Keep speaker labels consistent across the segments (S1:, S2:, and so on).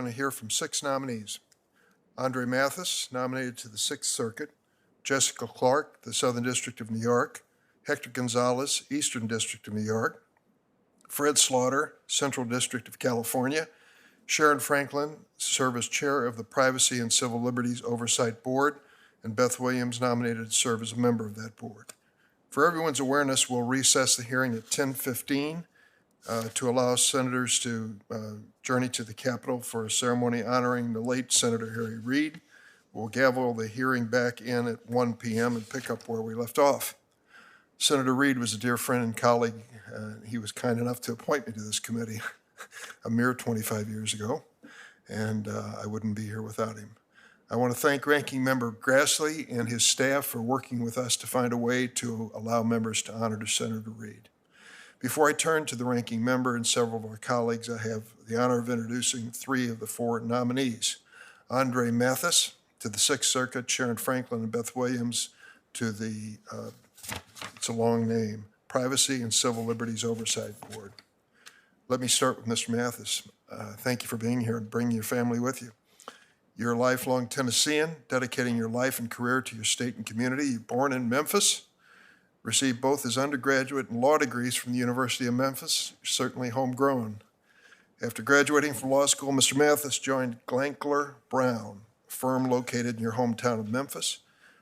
S1: going to hear from 6 nominees. Andre Mathis, nominated to the 6th Circuit. Jessica Clarke, the Southern District of New York. Hector Gonzalez, Eastern District of New York. Fred Slaughter, Central District of California. Sharon Franklin, serve as chair of the Privacy and Civil Liberties Oversight Board, and Beth Williams, nominated to serve as a member of that board. For everyone's awareness, we'll recess the hearing at 10:15 to allow senators to journey to the Capitol for a ceremony honoring the late Senator Harry Reid. We'll gavel the hearing back in at 1 p.m. and pick up where we left off. Senator Reid was a dear friend and colleague. He was kind enough to appoint me to this committee a mere 25 years ago, and I wouldn't be here without him. I want to thank Ranking Member Grassley and his staff for working with us to find a way to allow members to honor Senator Reid. Before I turn to the Ranking Member and several of our colleagues, I have the honor of introducing 3 of the 4 nominees. Andre Mathis to the 6th Circuit, Sharon Franklin and Beth Williams to the, it's a long name, Privacy and Civil Liberties Oversight Board. Let me start with Mr. Mathis. Thank you for being here and bringing your family with you. You're a lifelong Tennessean, dedicating your life and career to your state and community. You're born in Memphis, received both his undergraduate and law degrees from the University of Memphis. You're certainly homegrown. After graduating from law school, Mr. Mathis joined Glankler Brown, a firm located in your hometown of Memphis,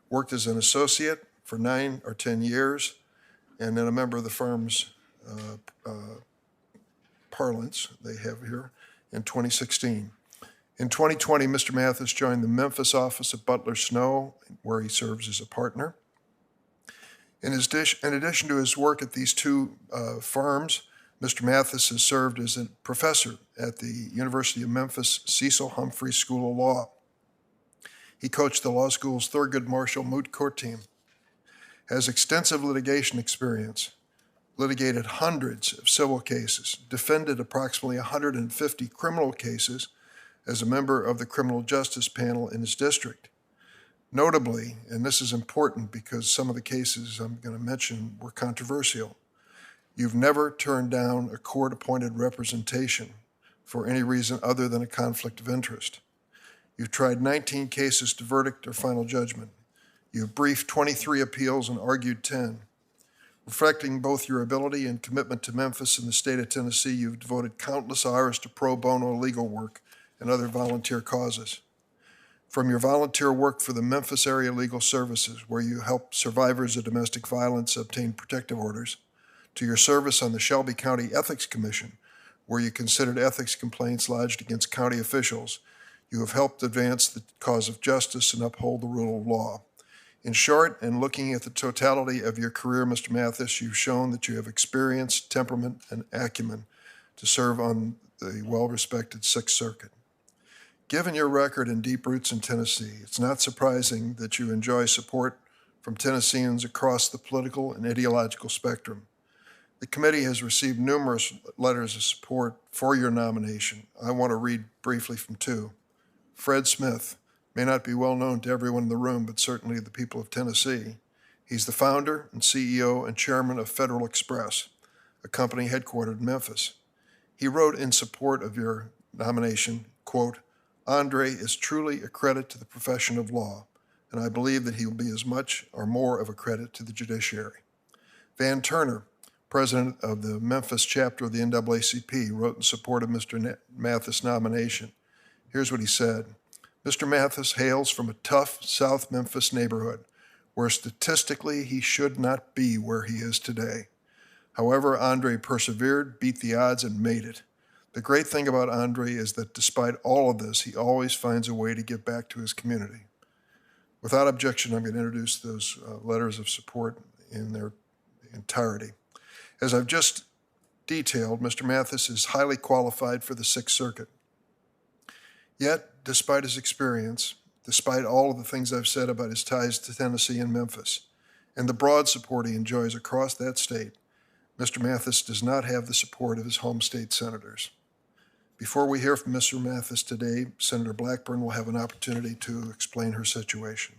S1: worked as an associate for 9 or 10 years, and then a member of the firm's parlance they have here in 2016. In 2020, Mr. Mathis joined the Memphis office of Butler Snow, where he serves as a partner. In addition to his work at these 2 firms, Mr. Mathis has served as a professor at the University of Memphis Cecil Humphrey School of Law. He coached the law school's Thurgood Marshall moot court team, has extensive litigation experience, litigated hundreds of civil cases, defended approximately 150 criminal cases as a member of the criminal justice panel in his district. Notably, and this is important because some of the cases I'm going to mention were controversial, you've never turned down a court-appointed representation for any reason other than a conflict of interest. You've tried 19 cases to verdict or final judgment. You've briefed 23 appeals and argued 10. Reflecting both your ability and commitment to Memphis and the state of Tennessee, you've devoted countless hours to pro bono legal work and other volunteer causes. From your volunteer work for the Memphis Area Legal Services, where you help survivors of domestic violence obtain protective orders, to your service on the Shelby County Ethics Commission, where you considered ethics complaints lodged against county officials, you have helped advance the cause of justice and uphold the rule of law. In short, and looking at the totality of your career, Mr. Mathis, you've shown that you have experience, temperament, and acumen to serve on the well-respected 6th Circuit. Given your record and deep roots in Tennessee, it's not surprising that you enjoy support from Tennesseans across the political and ideological spectrum. The committee has received numerous letters of support for your nomination. I want to read briefly from 2. Fred Smith may not be well known to everyone in the room, but certainly the people of Tennessee. He's the founder and CEO and chairman of Federal Express, a company headquartered in Memphis. He wrote in support of your nomination, quote, "Andre is truly a credit to the profession of law, and I believe that he will be as much or more of a credit to the judiciary." Van Turner, president of the Memphis chapter of the NAACP, wrote in support of Mr. Mathis' nomination. Here's what he said. Mr. Mathis hails from a tough South Memphis neighborhood where statistically he should not be where he is today. However, Andre persevered, beat the odds, and made it. The great thing about Andre is that despite all of this, he always finds a way to give back to his community. Without objection, I'm going to introduce those letters of support in their entirety. As I've just detailed, Mr. Mathis is highly qualified for the 6th Circuit. Yet, despite his experience, despite all of the things I've said about his ties to Tennessee and Memphis, and the broad support he enjoys across that state, Mr. Mathis does not have the support of his home state senators. Before we hear from Mr. Mathis today, Senator Blackburn will have an opportunity to explain her situation.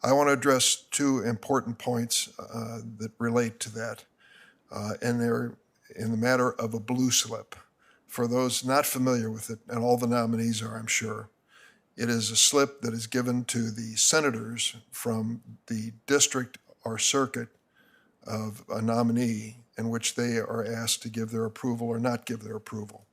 S1: I want to address 2 important points that relate to that, and they're in the matter of a blue slip. For those not familiar with it, and all the nominees are, I'm sure, it is a slip that is given to the senators from the district or circuit of a nominee in which they are asked to give their approval or not give their approval.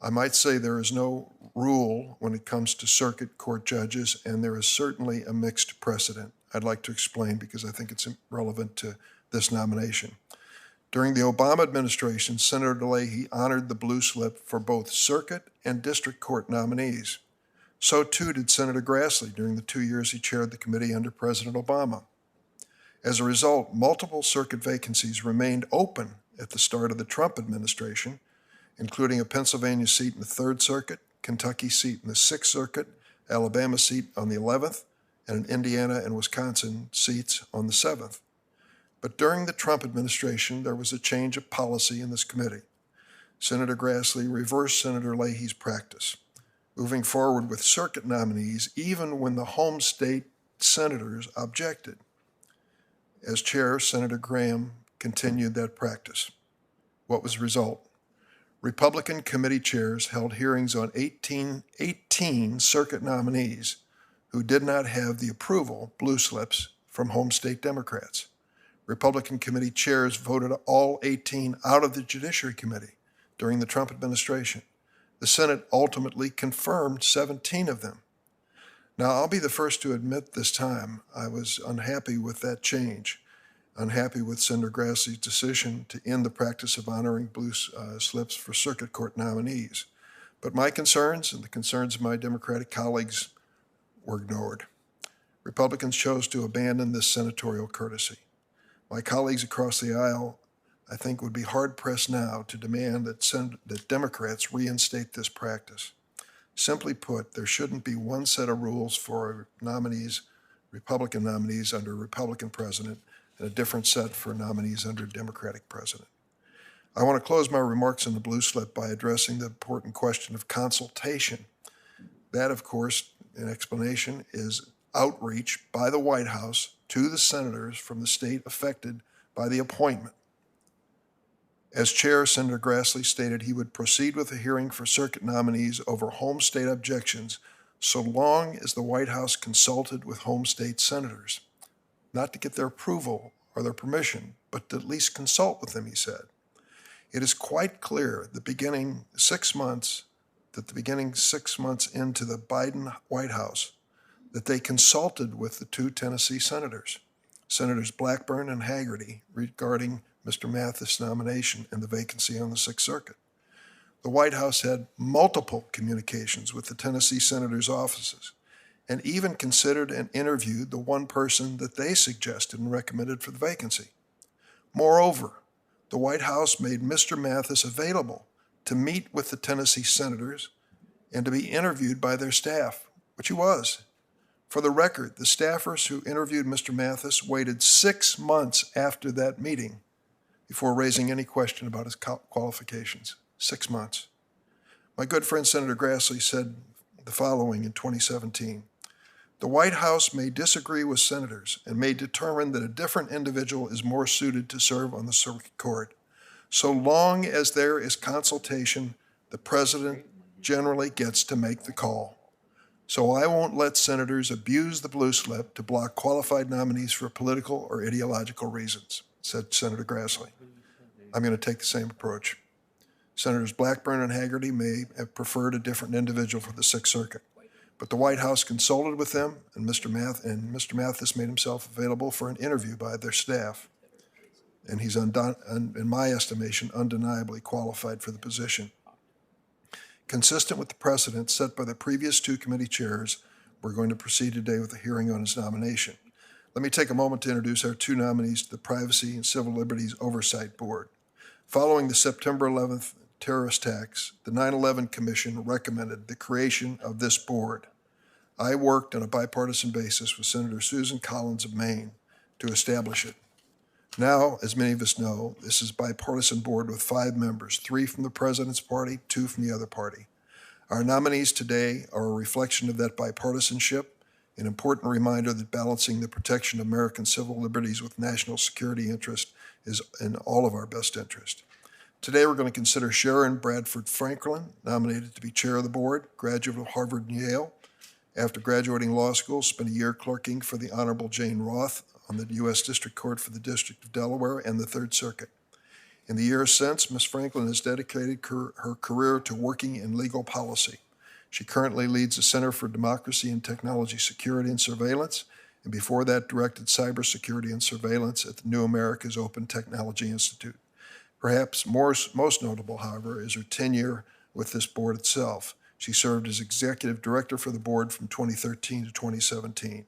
S1: I might say there is no rule when it comes to circuit court judges, and there is certainly a mixed precedent. I'd like to explain because I think it's relevant to this nomination. During the Obama administration, Senator Leahy honored the blue slip for both circuit and district court nominees. So too did Senator Grassley during the 2 years he chaired the committee under President Obama. As a result, multiple circuit vacancies remained open at the start of the Trump administration, including a Pennsylvania seat in the 3rd Circuit, Kentucky seat in the 6th Circuit, Alabama seat on the 11th, and an Indiana and Wisconsin seats on the 7th. But during the Trump administration, there was a change of policy in this committee. Senator Grassley reversed Senator Leahy's practice, moving forward with circuit nominees even when the home state senators objected. As chair, Senator Graham continued that practice. What was the result? Republican committee chairs held hearings on 18 circuit nominees who did not have the approval, blue slips, from home state Democrats. Republican committee chairs voted all 18 out of the Judiciary Committee during the Trump administration. The Senate ultimately confirmed 17 of them. Now, I'll be the first to admit this time I was unhappy with that change, unhappy with Senator Grassley's decision to end the practice of honoring blue slips for circuit court nominees. But my concerns and the concerns of my Democratic colleagues were ignored. Republicans chose to abandon this senatorial courtesy. My colleagues across the aisle, I think, would be hard-pressed now to demand that Democrats reinstate this practice. Simply put, there shouldn't be one set of rules for nominees, Republican nominees under a Republican president, and a different set for nominees under a Democratic president. I want to close my remarks on the blue slip by addressing the important question of consultation. That, of course, in explanation, is outreach by the White House to the senators from the state affected by the appointment. As chair, Senator Grassley stated he would proceed with a hearing for circuit nominees over home state objections so long as the White House consulted with home state senators. Not to get their approval or their permission, but to at least consult with them, he said. It is quite clear at the beginning 6 months into the Biden White House that they consulted with the 2 Tennessee senators, Senators Blackburn and Hagerty, regarding Mr. Mathis' nomination and the vacancy on the 6th Circuit. The White House had multiple communications with the Tennessee senators' offices and even considered and interviewed the one person that they suggested and recommended for the vacancy. Moreover, the White House made Mr. Mathis available to meet with the Tennessee senators and to be interviewed by their staff, which he was. For the record, the staffers who interviewed Mr. Mathis waited 6 months after that meeting before raising any question about his qualifications. 6 months. My good friend Senator Grassley said the following in 2017. The White House may disagree with senators and may determine that a different individual is more suited to serve on the circuit court. So long as there is consultation, the president generally gets to make the call. So I won't let senators abuse the blue slip to block qualified nominees for political or ideological reasons, said Senator Grassley. I'm going to take the same approach. Senators Blackburn and Hagerty may have preferred a different individual for the 6th Circuit, but the White House consulted with them, and Mr. Mathis made himself available for an interview by their staff. And he's, in my estimation, undeniably qualified for the position. Consistent with the precedent set by the previous 2 committee chairs, we're going to proceed today with a hearing on his nomination. Let me take a moment to introduce our 2 nominees to the Privacy and Civil Liberties Oversight Board. Following the September 11th terrorist attacks, the 9/11 Commission recommended the creation of this board. I worked on a bipartisan basis with Senator Susan Collins of Maine to establish it. Now, as many of us know, this is a bipartisan board with 5 members, 3 from the president's party, 2 from the other party. Our nominees today are a reflection of that bipartisanship, an important reminder that balancing the protection of American civil liberties with national security interest is in all of our best interest. Today we're going to consider Sharon Bradford Franklin, nominated to be chair of the board, graduate of Harvard and Yale. After graduating law school, spent a year clerking for the Honorable Jane Roth on the U.S. District Court for the District of Delaware and the Third Circuit. In the years since, Ms. Franklin has dedicated her career to working in legal policy. She currently leads the Center for Democracy and Technology Security and Surveillance, and before that directed cybersecurity and surveillance at the New America's Open Technology Institute. Perhaps most notable, however, is her tenure with this board itself. She served as executive director for the board from 2013 to 2017.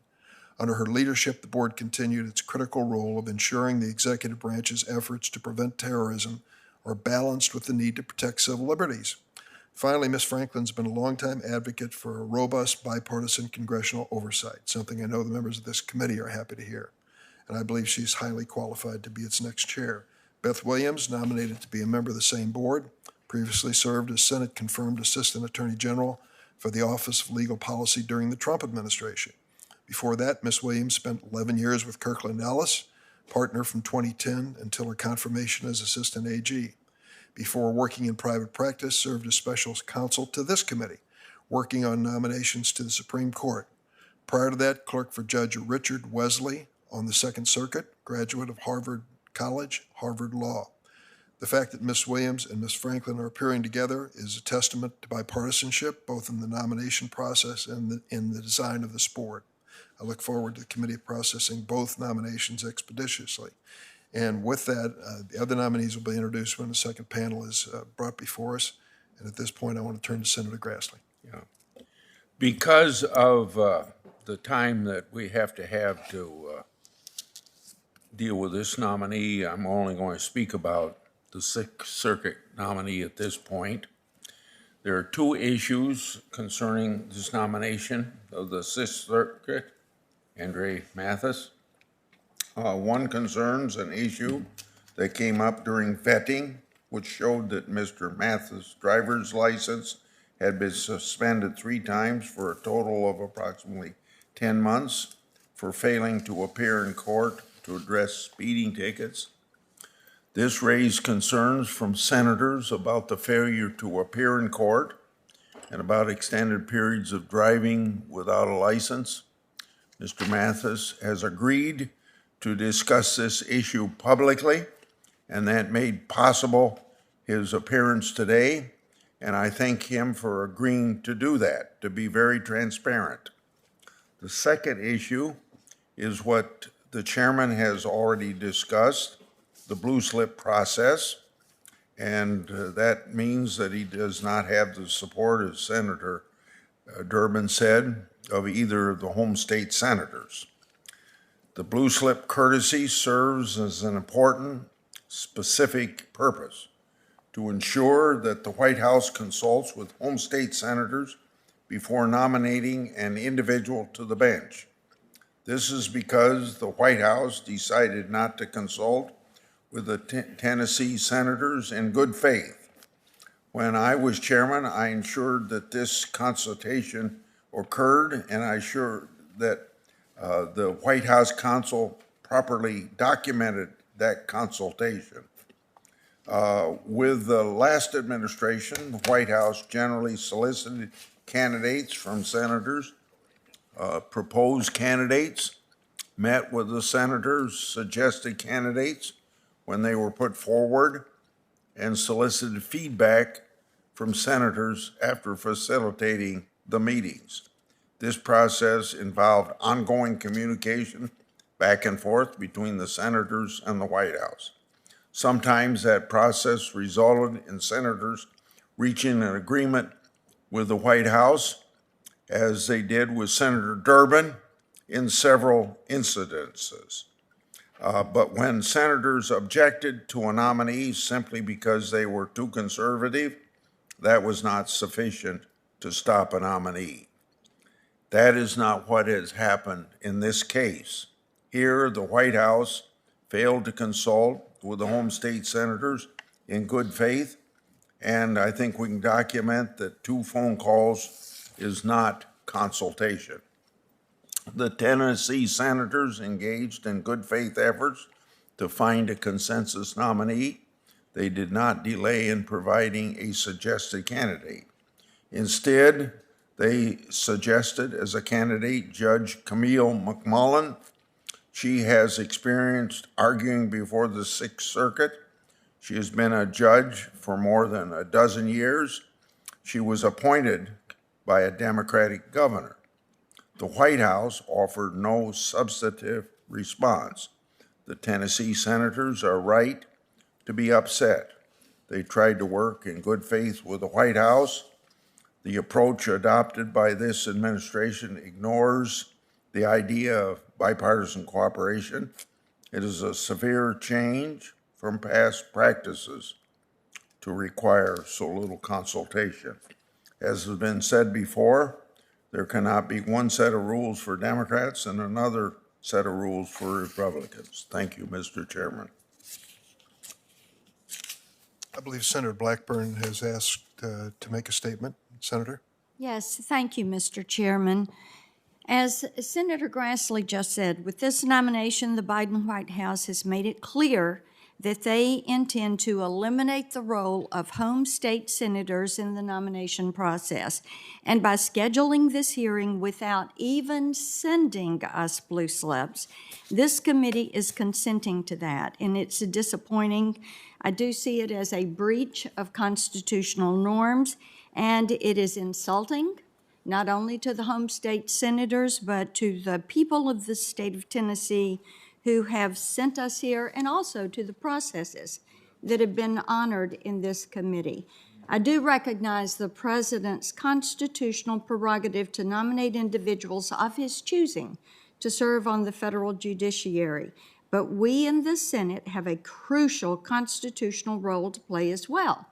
S1: Under her leadership, the board continued its critical role of ensuring the executive branch's efforts to prevent terrorism are balanced with the need to protect civil liberties. Finally, Ms. Franklin's been a longtime advocate for a robust bipartisan congressional oversight, something I know the members of this committee are happy to hear. And I believe she's highly qualified to be its next chair. Beth Williams, nominated to be a member of the same board, previously served as Senate-confirmed Assistant Attorney General for the Office of Legal Policy during the Trump administration. Before that, Ms. Williams spent 11 years with Kirkland Ellis, partner from 2010 until her confirmation as Assistant AG. Before working in private practice, served as special counsel to this committee, working on nominations to the Supreme Court. Prior to that, clerked for Judge Richard Wesley on the Second Circuit, graduate of Harvard College, Harvard Law. The fact that Ms. Williams and Ms. Franklin are appearing together is a testament to bipartisanship, both in the nomination process and in the design of this board. I look forward to the committee processing both nominations expeditiously. And with that, the other nominees will be introduced when the second panel is brought before us. And at this point, I want to turn to Senator Grassley.
S2: Yeah. Because of the time that we have to deal with this nominee, I'm only going to speak about the Sixth Circuit nominee at this point. There are two issues concerning this nomination of the Sixth Circuit, Andre Mathis. One concerns an issue that came up during vetting, which showed that Mr. Mathis' driver's license had been suspended 3 times for a total of approximately 10 months for failing to appear in court to address speeding tickets. This raised concerns from senators about the failure to appear in court and about extended periods of driving without a license. Mr. Mathis has agreed to discuss this issue publicly, and that made possible his appearance today, and I thank him for agreeing to do that, to be very transparent. The second issue is what the chairman has already discussed, the blue slip process, and that means that he does not have the support, as Senator Durbin said, of either of the home state senators. The blue slip courtesy serves as an important, specific purpose to ensure that the White House consults with home state senators before nominating an individual to the bench. This is because the White House decided not to consult with the Tennessee senators in good faith. When I was chairman, I ensured that this consultation occurred, and I assured that the White House counsel properly documented that consultation. With the last administration, the White House generally solicited candidates from senators, proposed candidates, met with the senators, suggested candidates when they were put forward, and solicited feedback from senators after facilitating the meetings. This process involved ongoing communication back and forth between the senators and the White House. Sometimes that process resulted in senators reaching an agreement with the White House, as they did with Senator Durbin in several incidences. But when senators objected to a nominee simply because they were too conservative, that was not sufficient to stop a nominee. That is not what has happened in this case. Here, the White House failed to consult with the home state senators in good faith, and I think we can document that 2 phone calls is not consultation. The Tennessee senators engaged in good faith efforts to find a consensus nominee. they did not delay in providing a suggested candidate. Instead, they suggested as a candidate Judge Camille McMullen. She has experience arguing before the Sixth Circuit. She has been a judge for more than a dozen years. She was appointed by a Democratic governor. The White House offered no substantive response. The Tennessee senators are right to be upset. They tried to work in good faith with the White House. The approach adopted by this administration ignores the idea of bipartisan cooperation. It is a severe change from past practices to require so little consultation. As has been said before, there cannot be one set of rules for Democrats and another set of rules for Republicans. Thank you, Mr. Chairman.
S1: I believe Senator Blackburn has asked to make a statement. Senator?
S3: Yes, thank you, Mr. Chairman. As Senator Grassley just said, with this nomination, the Biden White House has made it clear that they intend to eliminate the role of home state senators in the nomination process. And by scheduling this hearing without even sending us blue slips, this committee is consenting to that, and it's disappointing. I do see it as a breach of constitutional norms, and it is insulting not only to the home state senators, but to the people of the state of Tennessee who have sent us here, and also to the processes that have been honored in this committee. I do recognize the president's constitutional prerogative to nominate individuals of his choosing to serve on the federal judiciary, but we in the Senate have a crucial constitutional role to play as well.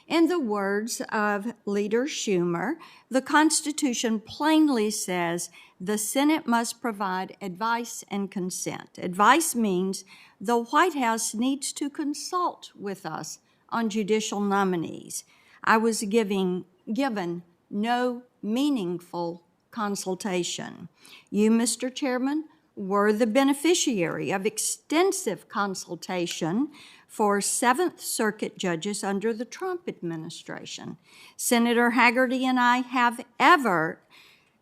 S3: In the words of Leader Schumer, the Constitution plainly says the Senate must provide advice and consent. Advice means the White House needs to consult with us on judicial nominees. I was given no meaningful consultation. You, Mr. Chairman, were the beneficiary of extensive consultation for Seventh Circuit judges under the Trump administration. Senator Hagerty and I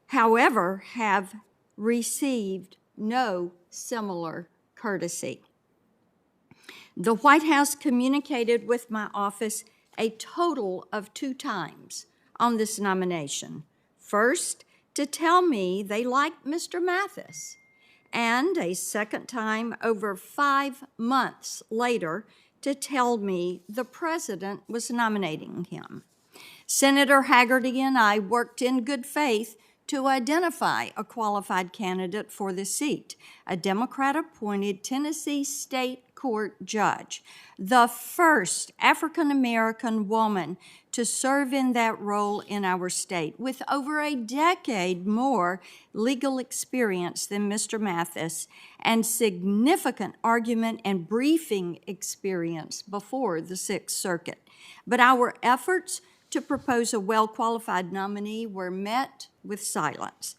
S3: however, have received no similar courtesy. The White House communicated with my office a total of 2 times on this nomination. First, to tell me they liked Mr. Mathis, and a second time over 5 months later to tell me the president was nominating him. Senator Hagerty and I worked in good faith to identify a qualified candidate for the seat, a Democrat-appointed Tennessee State Court judge, the first African-American woman to serve in that role in our state, with over a decade more legal experience than Mr. Mathis and significant argument and briefing experience before the Sixth Circuit. But our efforts to propose a well-qualified nominee were met with silence.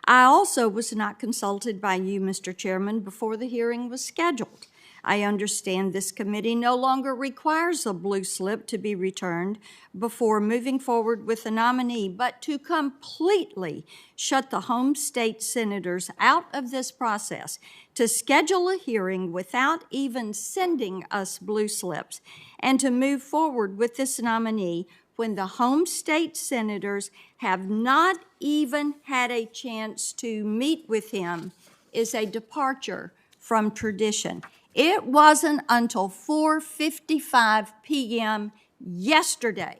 S3: I also was not consulted by you, Mr. Chairman, before the hearing was scheduled. I understand this committee no longer requires a blue slip to be returned before moving forward with a nominee, but to completely shut the home state senators out of this process, to schedule a hearing without even sending us blue slips, and to move forward with this nominee when the home state senators have not even had a chance to meet with him is a departure from tradition. It wasn't until 4:55 p.m. yesterday,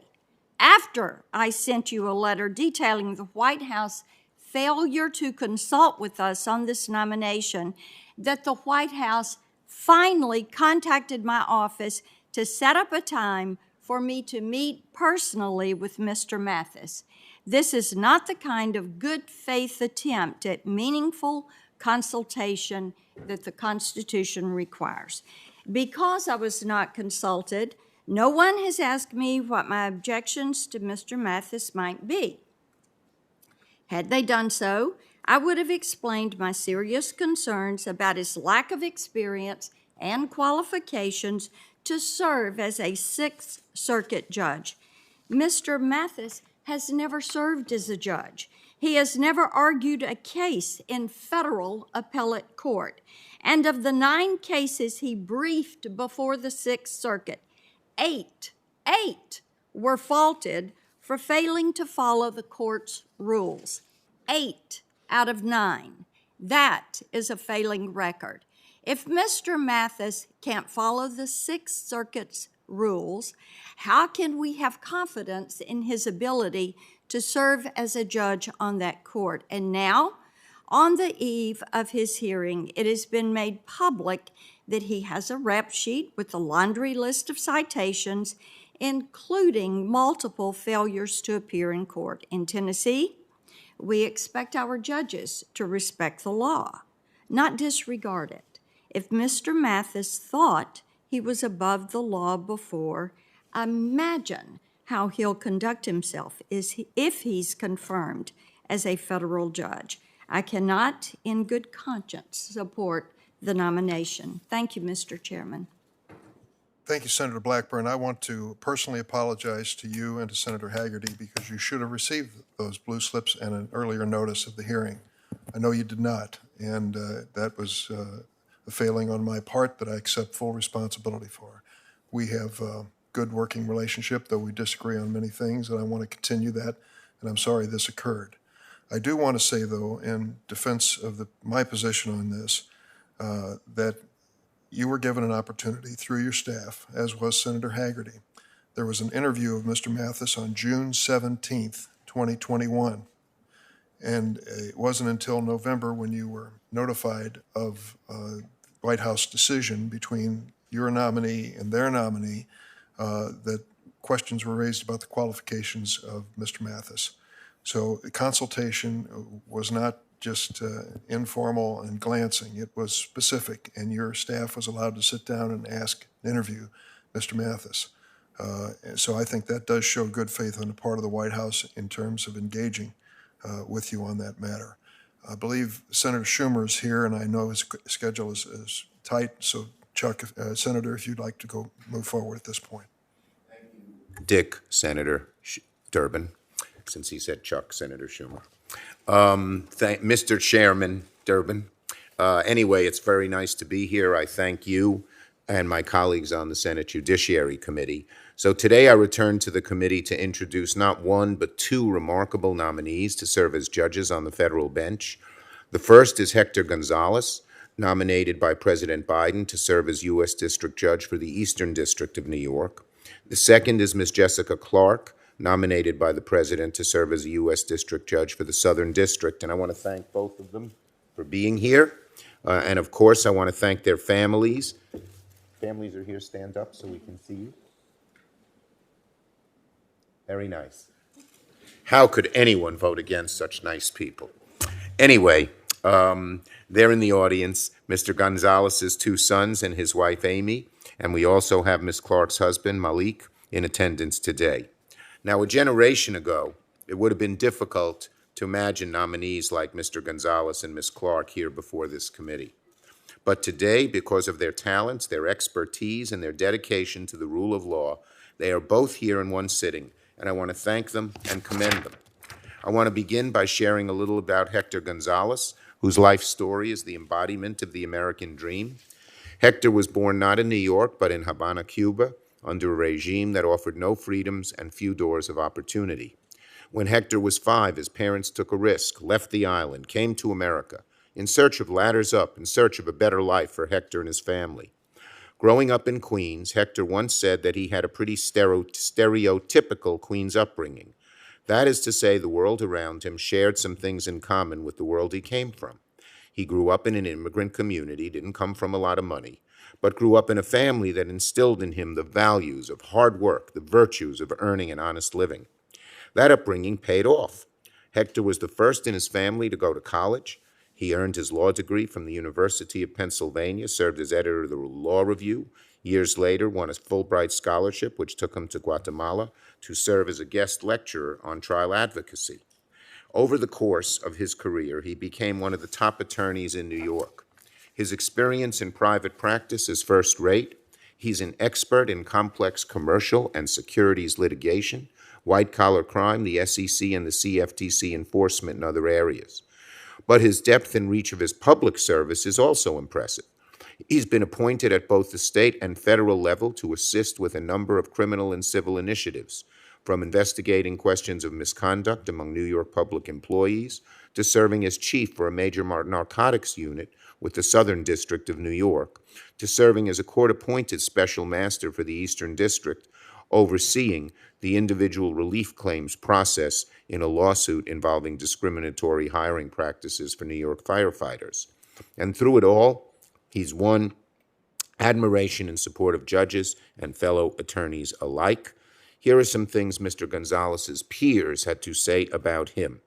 S3: after I sent you a letter detailing the White House failure to consult with us on this nomination, that the White House finally contacted my office to set up a time for me to meet personally with Mr. Mathis. This is not the kind of good faith attempt at meaningful consultation that the Constitution requires. Because I was not consulted, no one has asked me what my objections to Mr. Mathis might be. Had they done so, I would have explained my serious concerns about his lack of experience and qualifications to serve as a Sixth Circuit judge. Mr. Mathis has never served as a judge. He has never argued a case in federal appellate court. And of the 9 cases he briefed before the Sixth Circuit, 8 were faulted for failing to follow the court's rules. 8 out of 9. That is a failing record. If Mr. Mathis can't follow the Sixth Circuit's rules, how can we have confidence in his ability to serve as a judge on that court? And now, on the eve of his hearing, it has been made public that he has a rep sheet with a laundry list of citations, including multiple failures to appear in court. In Tennessee, we expect our judges to respect the law, not disregard it. If Mr. Mathis thought he was above the law before, imagine how he'll conduct himself if he's confirmed as a federal judge. I cannot, in good conscience, support the nomination. Thank you, Mr. Chairman.
S1: Thank you, Senator Blackburn. I want to personally apologize to you and to Senator Hagerty because you should have received those blue slips and an earlier notice of the hearing. I know you did not, and that was a failing on my part that I accept full responsibility for. We have a good working relationship, though we disagree on many things, and I want to continue that, and I'm sorry this occurred. I do want to say, though, in defense of my position on this, that you were given an opportunity through your staff, as was Senator Hagerty. There was an interview of Mr. Mathis on June 17th, 2021, and it wasn't until November when you were notified of White House decision between your nominee and their nominee that questions were raised about the qualifications of Mr. Mathis. So the consultation was not just informal and glancing. It was specific, and your staff was allowed to sit down and interview Mr. Mathis. So I think that does show good faith on the part of the White House in terms of engaging with you on that matter. I believe Senator Schumer is here, and I know his schedule is tight. So, Chuck, Senator, if you'd like to move forward at this point.
S4: Dick, Senator Durbin, since he said Chuck, Senator Schumer. Mr. Chairman Durbin, anyway, it's very nice to be here. I thank you and my colleagues on the Senate Judiciary Committee. So today I return to the committee to introduce not one, but 2 remarkable nominees to serve as judges on the federal bench. The first is Hector Gonzalez, nominated by President Biden to serve as U.S. District Judge for the Eastern District of New York. The second is Ms. Jessica Clarke, nominated by the President to serve as a U.S. District Judge for the Southern District. And I want to thank both of them for being here. And of course, I want to thank their families. Families are here, stand up so we can see you. Very nice. How could anyone vote against such nice people? Anyway, they're in the audience, Mr. Gonzalez's 2 sons and his wife, Amy, and we also have Ms. Clarke's husband, Malik, in attendance today. Now, a generation ago, it would have been difficult to imagine nominees like Mr. Gonzalez and Ms. Clarke here before this committee. But today, because of their talents, their expertise, and their dedication to the rule of law, they are both here in one sitting, and I want to thank them and commend them. I want to begin by sharing a little about Hector Gonzalez, whose life story is the embodiment of the American dream. Hector was born not in New York, but in Havana, Cuba, under a regime that offered no freedoms and few doors of opportunity. When Hector was 5, his parents took a risk, left the island, came to America, in search of ladders up, in search of a better life for Hector and his family. Growing up in Queens, Hector once said that he had a pretty stereotypical Queens upbringing. That is to say, the world around him shared some things in common with the world he came from. He grew up in an immigrant community, didn't come from a lot of money, but grew up in a family that instilled in him the values of hard work, the virtues of earning an honest living. That upbringing paid off. Hector was the first in his family to go to college. He earned his law degree from the University of Pennsylvania, served as editor of the Law Review. Years later, won a Fulbright scholarship, which took him to Guatemala to serve as a guest lecturer on trial advocacy. Over the course of his career, he became one of the top attorneys in New York. His experience in private practice is first-rate. He's an expert in complex commercial and securities litigation, white-collar crime, the SEC and the CFTC enforcement, and other areas. But his depth and reach of his public service is also impressive. He's been appointed at both the state and federal level to assist with a number of criminal and civil initiatives, from investigating questions of misconduct among New York public employees to serving as chief for a major narcotics unit with the Southern District of New York, to serving as a court-appointed special master for the Eastern District, overseeing the individual relief claims process in a lawsuit involving discriminatory hiring practices for New York firefighters. And through it all, he's won admiration and support of judges and fellow attorneys alike. Here are some things Mr. Gonzalez's peers had to say about him.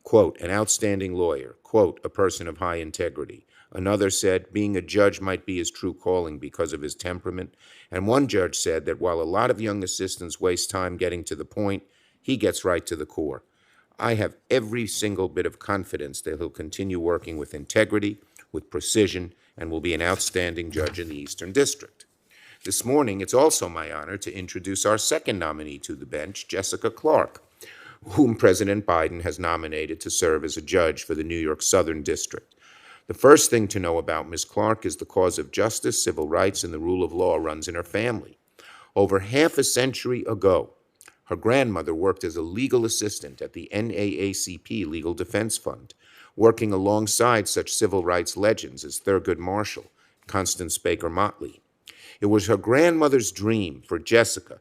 S4: Quote, an outstanding lawyer. Quote, a person of high integrity. Another said, being a judge might be his true calling because of his temperament. And one judge said that while a lot of young assistants waste time getting to the point, he gets right to the core. I have every single bit of confidence that he'll continue working with integrity, with precision, and will be an outstanding judge in the Eastern District. This morning, it's also my honor to introduce our second nominee to the bench, Jessica Clarke, whom President Biden has nominated to serve as a judge for the New York Southern District. The first thing to know about Ms. Clarke is the cause of justice, civil rights, and the rule of law runs in her family. Over half a century ago, her grandmother worked as a legal assistant at the NAACP Legal Defense Fund, working alongside such civil rights legends as Thurgood Marshall, Constance Baker Motley. It was her grandmother's dream for Jessica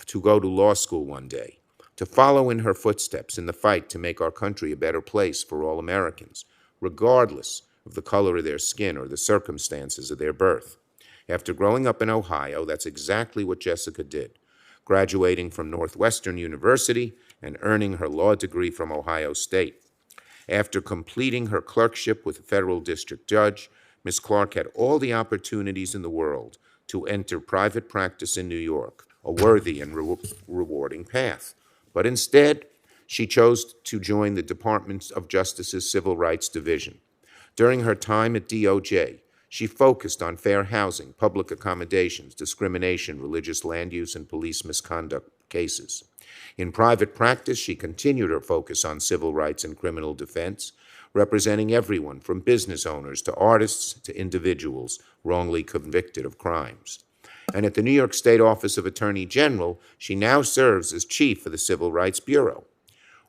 S4: to go to law school one day, to follow in her footsteps in the fight to make our country a better place for all Americans, regardless of the color of their skin or the circumstances of their birth. After growing up in Ohio, that's exactly what Jessica did, graduating from Northwestern University and earning her law degree from Ohio State. After completing her clerkship with a federal district judge, Ms. Clarke had all the opportunities in the world to enter private practice in New York, a worthy and rewarding path. But instead, she chose to join the Department of Justice's Civil Rights Division. During her time at DOJ, she focused on fair housing, public accommodations, discrimination, religious land use, and police misconduct cases. In private practice, she continued her focus on civil rights and criminal defense, representing everyone from business owners to artists to individuals wrongly convicted of crimes. And at the New York State Office of Attorney General, she now serves as chief of the Civil Rights Bureau.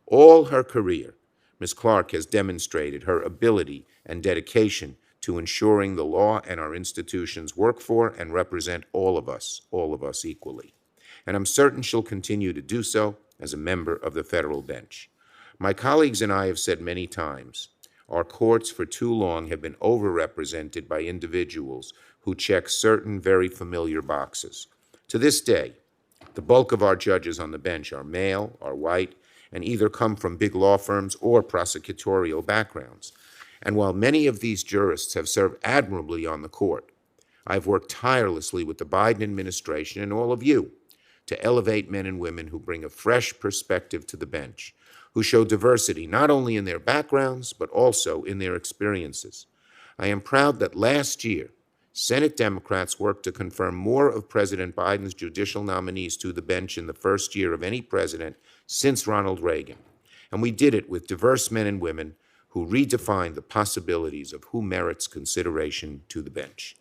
S4: All her career, Ms. Clarke has demonstrated her ability and dedication to ensuring the law and our institutions work for and represent all of us equally. And I'm certain she'll continue to do so as a member of the federal bench. My colleagues and I have said many times, our courts for too long have been overrepresented by individuals who check certain very familiar boxes. To this day, the bulk of our judges on the bench are male, are white, and either come from big law firms or prosecutorial backgrounds. And while many of these jurists have served admirably on the court, I've worked tirelessly with the Biden administration and all of you to elevate men and women who bring a fresh perspective to the bench, who show diversity not only in their backgrounds, but also in their experiences. I am proud that last year, Senate Democrats worked to confirm more of President Biden's judicial nominees to the bench in the first year of any president since Ronald Reagan. And we did it with diverse men and women who redefined the possibilities of who merits consideration to the bench.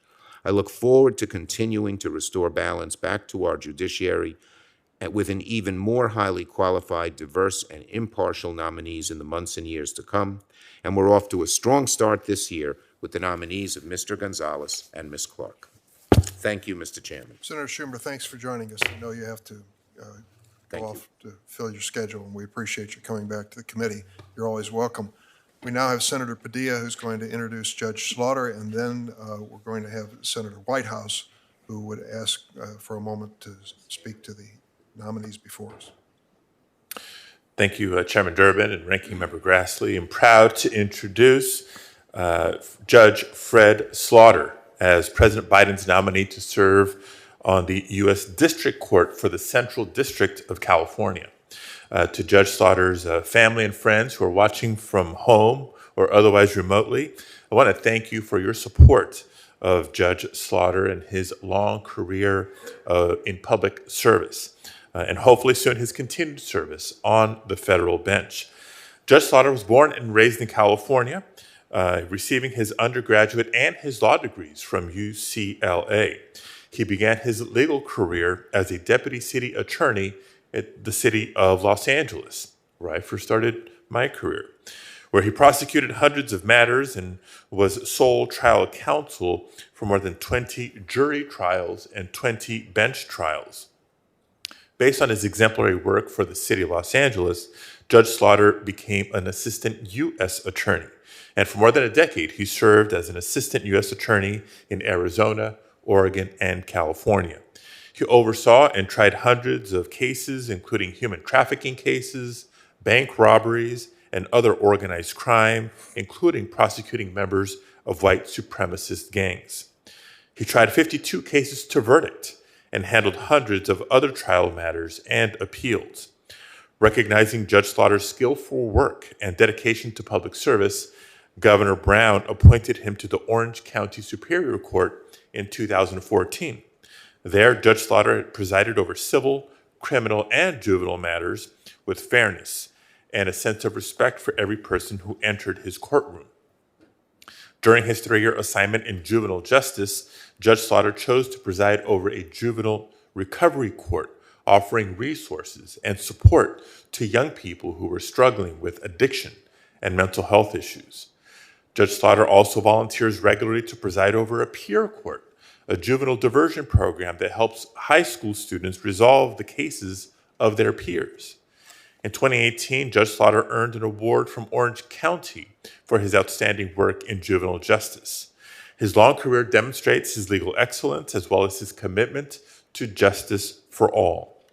S4: I look forward to continuing to restore balance back to our judiciary with an even more highly qualified, diverse, and impartial nominees in the months and years to come. And we're off to a strong start this year with the nominees of Mr. Gonzalez and Ms. Clarke. Thank you, Mr. Chairman.
S1: Senator Schumer, thanks for joining us. I know you have to go off to fill your schedule, and we appreciate you coming back to the committee. You're always welcome. We now have Senator Padilla, who's going to introduce Judge Slaughter, and then we're going to have Senator Whitehouse, who would ask for a moment to speak to the nominees before us.
S5: Thank you, Chairman Durbin and Ranking Member Grassley. I'm proud to introduce Judge Fred Slaughter as President Biden's nominee to serve on the U.S. District Court for the Central District of California. To Judge Slaughter's family and friends who are watching from home or otherwise remotely, I want to thank you for your support of Judge Slaughter and his long career in public service, and hopefully soon his continued service on the federal bench. Judge Slaughter was born and raised in California, receiving his undergraduate and his law degrees from UCLA. He began his legal career as a deputy city attorney at the city of Los Angeles, where I first started my career, where he prosecuted hundreds of matters and was sole trial counsel for more than 20 jury trials and 20 bench trials. Based on his exemplary work for the city of Los Angeles, Judge Slaughter became an assistant U.S. attorney, and for more than a decade, he served as an assistant U.S. attorney in Arizona, Oregon, and California. He oversaw and tried hundreds of cases, including human trafficking cases, bank robberies, and other organized crime, including prosecuting members of white supremacist gangs. He tried 52 cases to verdict and handled hundreds of other trial matters and appeals. Recognizing Judge Slaughter's skillful work and dedication to public service, Governor Brown appointed him to the Orange County Superior Court in 2014. There, Judge Slaughter presided over civil, criminal, and juvenile matters with fairness and a sense of respect for every person who entered his courtroom. During his 3-year assignment in juvenile justice, Judge Slaughter chose to preside over a juvenile recovery court, offering resources and support to young people who were struggling with addiction and mental health issues. Judge Slaughter also volunteers regularly to preside over a peer court, a juvenile diversion program that helps high school students resolve the cases of their peers. In 2018, Judge Slaughter earned an award from Orange County for his outstanding work in juvenile justice. His long career demonstrates his legal excellence as well as his commitment to justice for all.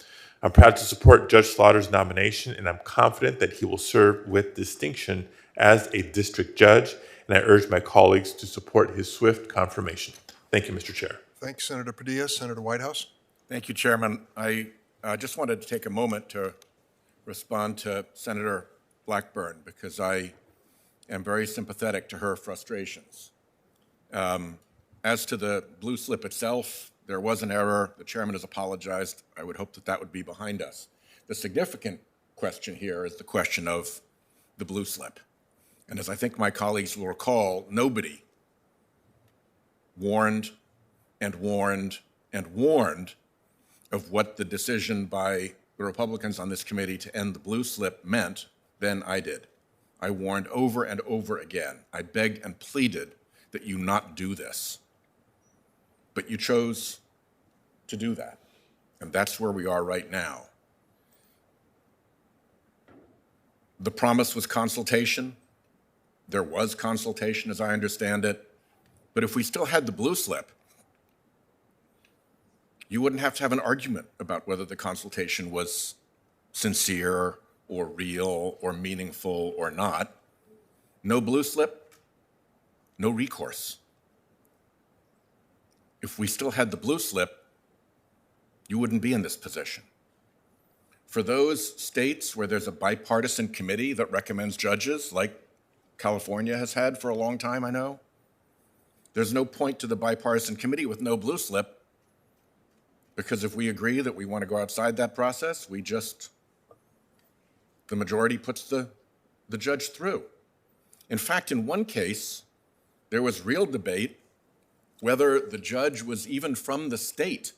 S5: I'm proud to support Judge Slaughter's nomination, and I'm confident that he will serve with distinction as a district judge, and I urge my colleagues to support his swift confirmation. Thank you, Mr. Chair.
S1: Thanks, Senator Padilla. Senator Whitehouse?
S6: Thank you, Chairman. I just wanted to take a moment to respond to Senator Blackburn because I am very sympathetic to her frustrations. As to the blue slip itself, there was an error. The chairman has apologized. I would hope that that would be behind us. The significant question here is the question of the blue slip. And as I think my colleagues will recall, nobody warned and warned and warned of what the decision by the Republicans on this committee to end the blue slip meant than I did. I warned over and over again. I begged and pleaded that you not do this. But you chose to do that. And that's where we are right now. The promise was consultation. There was consultation, as I understand it. But if we still had the blue slip, you wouldn't have to have an argument about whether the consultation was sincere or real or meaningful or not. No blue slip, no recourse. If we still had the blue slip, you wouldn't be in this position. For those states where there's a bipartisan committee that recommends judges, like California has had for a long time, I know, there's no point to the bipartisan committee with no blue slip, because if we agree that we want to go outside that process, the majority puts the judge through. In fact, in one case, there was real debate whether the judge was even from the state.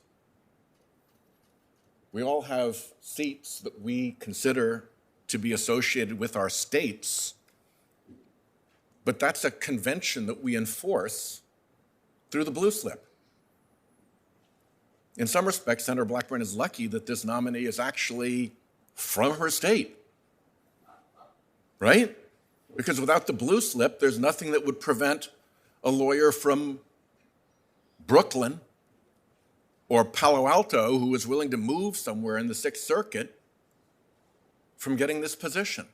S6: We all have seats that we consider to be associated with our states, but that's a convention that we enforce through the blue slip. In some respects, Senator Blackburn is lucky that this nominee is actually from her state, right? Because without the blue slip, there's nothing that would prevent a lawyer from Brooklyn or Palo Alto who is willing to move somewhere in the Sixth Circuit from getting this position.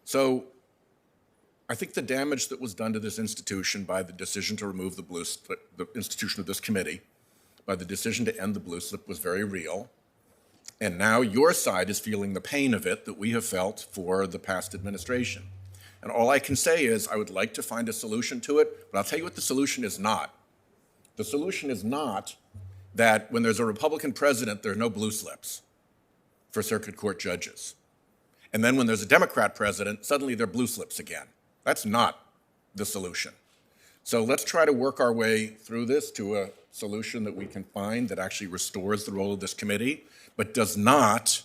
S6: So I think the damage that was done to this institution by the decision to remove the blue slip, the institution of this committee, by the decision to end the blue slip was very real. And now your side is feeling the pain of it that we have felt for the past administration. And all I can say is I would like to find a solution to it, but I'll tell you what the solution is not. The solution is not that when there's a Republican president, there are no blue slips for circuit court judges. And then when there's a Democrat president, suddenly there are blue slips again. That's not the solution. So let's try to work our way through this to a solution that we can find that actually restores the role of this committee, but does not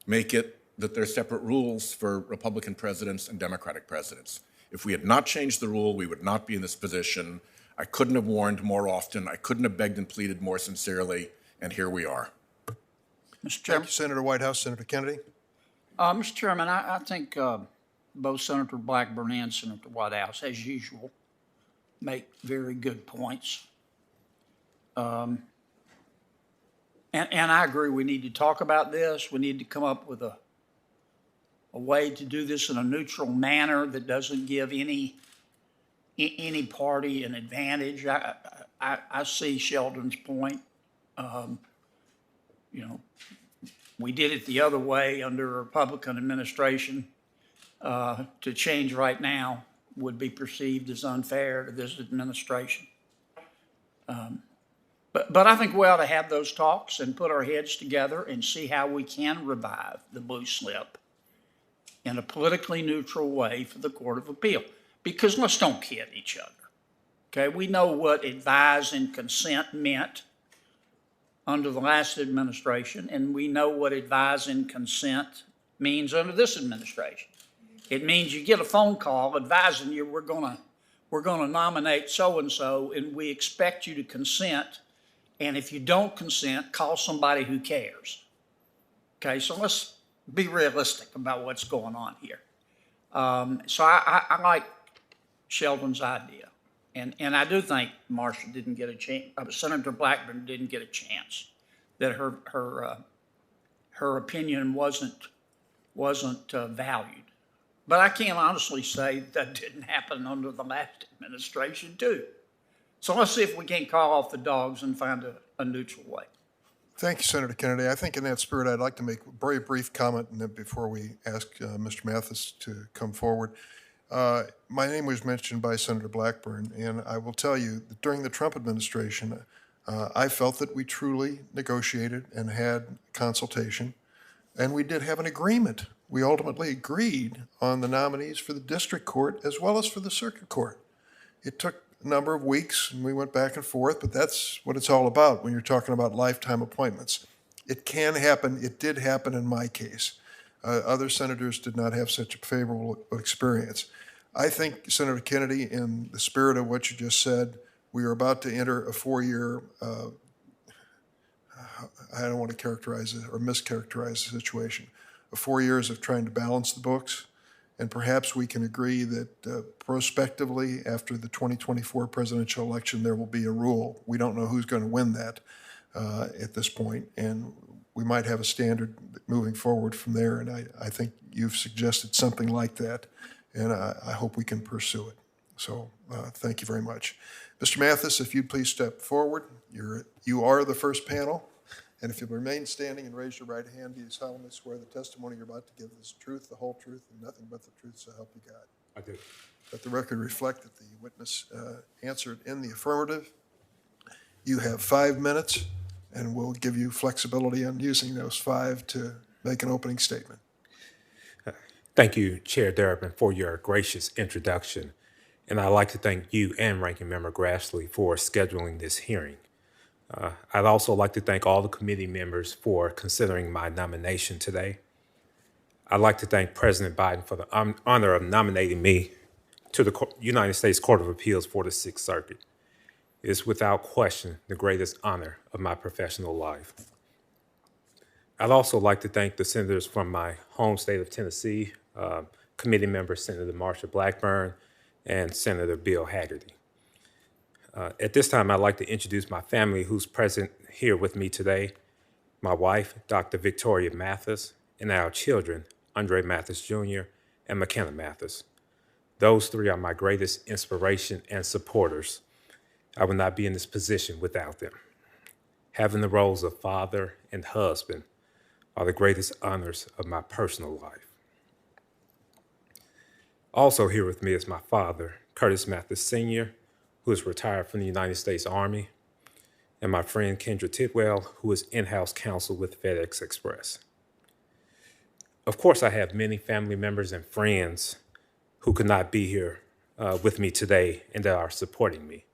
S6: make it that there's separate rules for Republican presidents and Democratic presidents. If we had not changed the rule, we would not be in this position. I couldn't have warned more often. I couldn't have begged and pleaded more sincerely, and here we are.
S7: Mr.
S1: Thank
S7: Chairman,
S1: you, Senator Whitehouse. Senator Kennedy?
S7: Mr. Chairman, I think both Senator Blackburn and Senator Whitehouse, as usual, make very good points. And I agree we need to talk about this. We need to come up with a way to do this in a neutral manner that doesn't give any party an advantage. I see Sheldon's point. We did it the other way under a Republican administration. To change right now would be perceived as unfair to this administration. But I think we ought to have those talks and put our heads together and see how we can revive the blue slip in a politically neutral way for the Court of Appeal. Because let's don't kid each other. Okay, we know what advise and consent meant under the last administration, and we know what advise and consent means under this administration. It means you get a phone call advising you we're gonna nominate so-and-so, and we expect you to consent, and if you don't consent, call somebody who cares. Okay, so let's be realistic about what's going on here. So I like Sheldon's idea. And I do think Marcia didn't get a chance, Senator Blackburn didn't get a chance, that her opinion wasn't valued. But I can't honestly say that didn't happen under the last administration too. So let's see if we can't call off the dogs and find a neutral way.
S1: Thank you, Senator Kennedy. I think in that spirit, I'd like to make a very brief comment and then before we ask Mr. Mathis to come forward. My name was mentioned by Senator Blackburn, and I will tell you that during the Trump administration, I felt that we truly negotiated and had consultation, and we did have an agreement. We ultimately agreed on the nominees for the district court as well as for the circuit court. It took a number of weeks, and we went back and forth, but that's what it's all about when you're talking about lifetime appointments. It can happen. It did happen in my case. Other senators did not have such a favorable experience. I think, Senator Kennedy, in the spirit of what you just said, we are about to enter a 4-year, I don't want to characterize it or mischaracterize the situation, 4 years of trying to balance the books. And perhaps we can agree that prospectively, after the 2024 presidential election, there will be a rule. We don't know who's going to win that at this point, and we might have a standard moving forward from there. And I think you've suggested something like that, and I hope we can pursue it. So thank you very much. Mr. Mathis, if you'd please step forward. You are the first panel. And if you'll remain standing and raise your right hand, do you solemnly swear the testimony you're about to give is truth, the whole truth, and nothing but the truth, so help you God?
S4: I do.
S1: Let the record reflect that the witness answered in the affirmative. You have 5 minutes, and we'll give you flexibility on using those 5 to make an opening statement.
S8: Thank you, Chair Durbin, for your gracious introduction. And I'd like to thank you and Ranking Member Grassley for scheduling this hearing. I'd also like to thank all the committee members for considering my nomination today. I'd like to thank President Biden for the honor of nominating me to the United States Court of Appeals for the Sixth Circuit. It is without question the greatest honor of my professional life. I'd also like to thank the senators from my home state of Tennessee, committee members Senator Marsha Blackburn and Senator Bill Hagerty. At this time, I'd like to introduce my family who's present here with me today, my wife, Dr. Victoria Mathis, and our children, Andre Mathis Jr. and McKenna Mathis. Those 3 are my greatest inspiration and supporters. I would not be in this position without them. Having the roles of father and husband are the greatest honors of my personal life. Also here with me is my father, Curtis Mathis Sr., who is retired from the United States Army, and my friend Kendra Tidwell, who is in-house counsel with FedEx Express. Of course, I have many family members and friends who could not be here with me today and that are supporting me.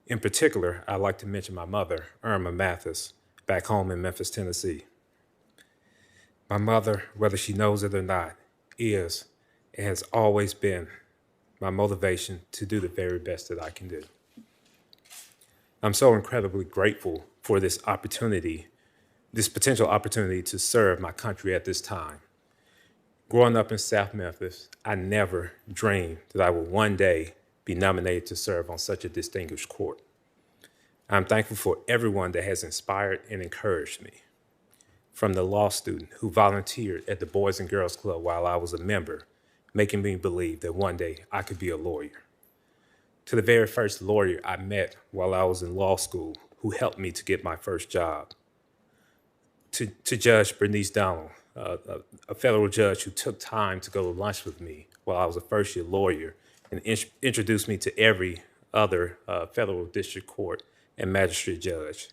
S8: In particular, I'd like to mention my mother, Irma Mathis, back home in Memphis, Tennessee. My mother, whether she knows it or not, is and has always been my motivation to do the very best that I can do. I'm so incredibly grateful for this opportunity, this potential opportunity to serve my country at this time. Growing up in South Memphis, I never dreamed that I would one day be nominated to serve on such a distinguished court. I'm thankful for everyone that has inspired and encouraged me. From the law student who volunteered at the Boys and Girls Club while I was a member, making me believe that one day I could be a lawyer, to the very first lawyer I met while I was in law school who helped me to get my first job, to Judge Bernice Donald, a federal judge who took time to go to lunch with me while I was a first-year lawyer and introduced me to every other federal district court and magistrate judges,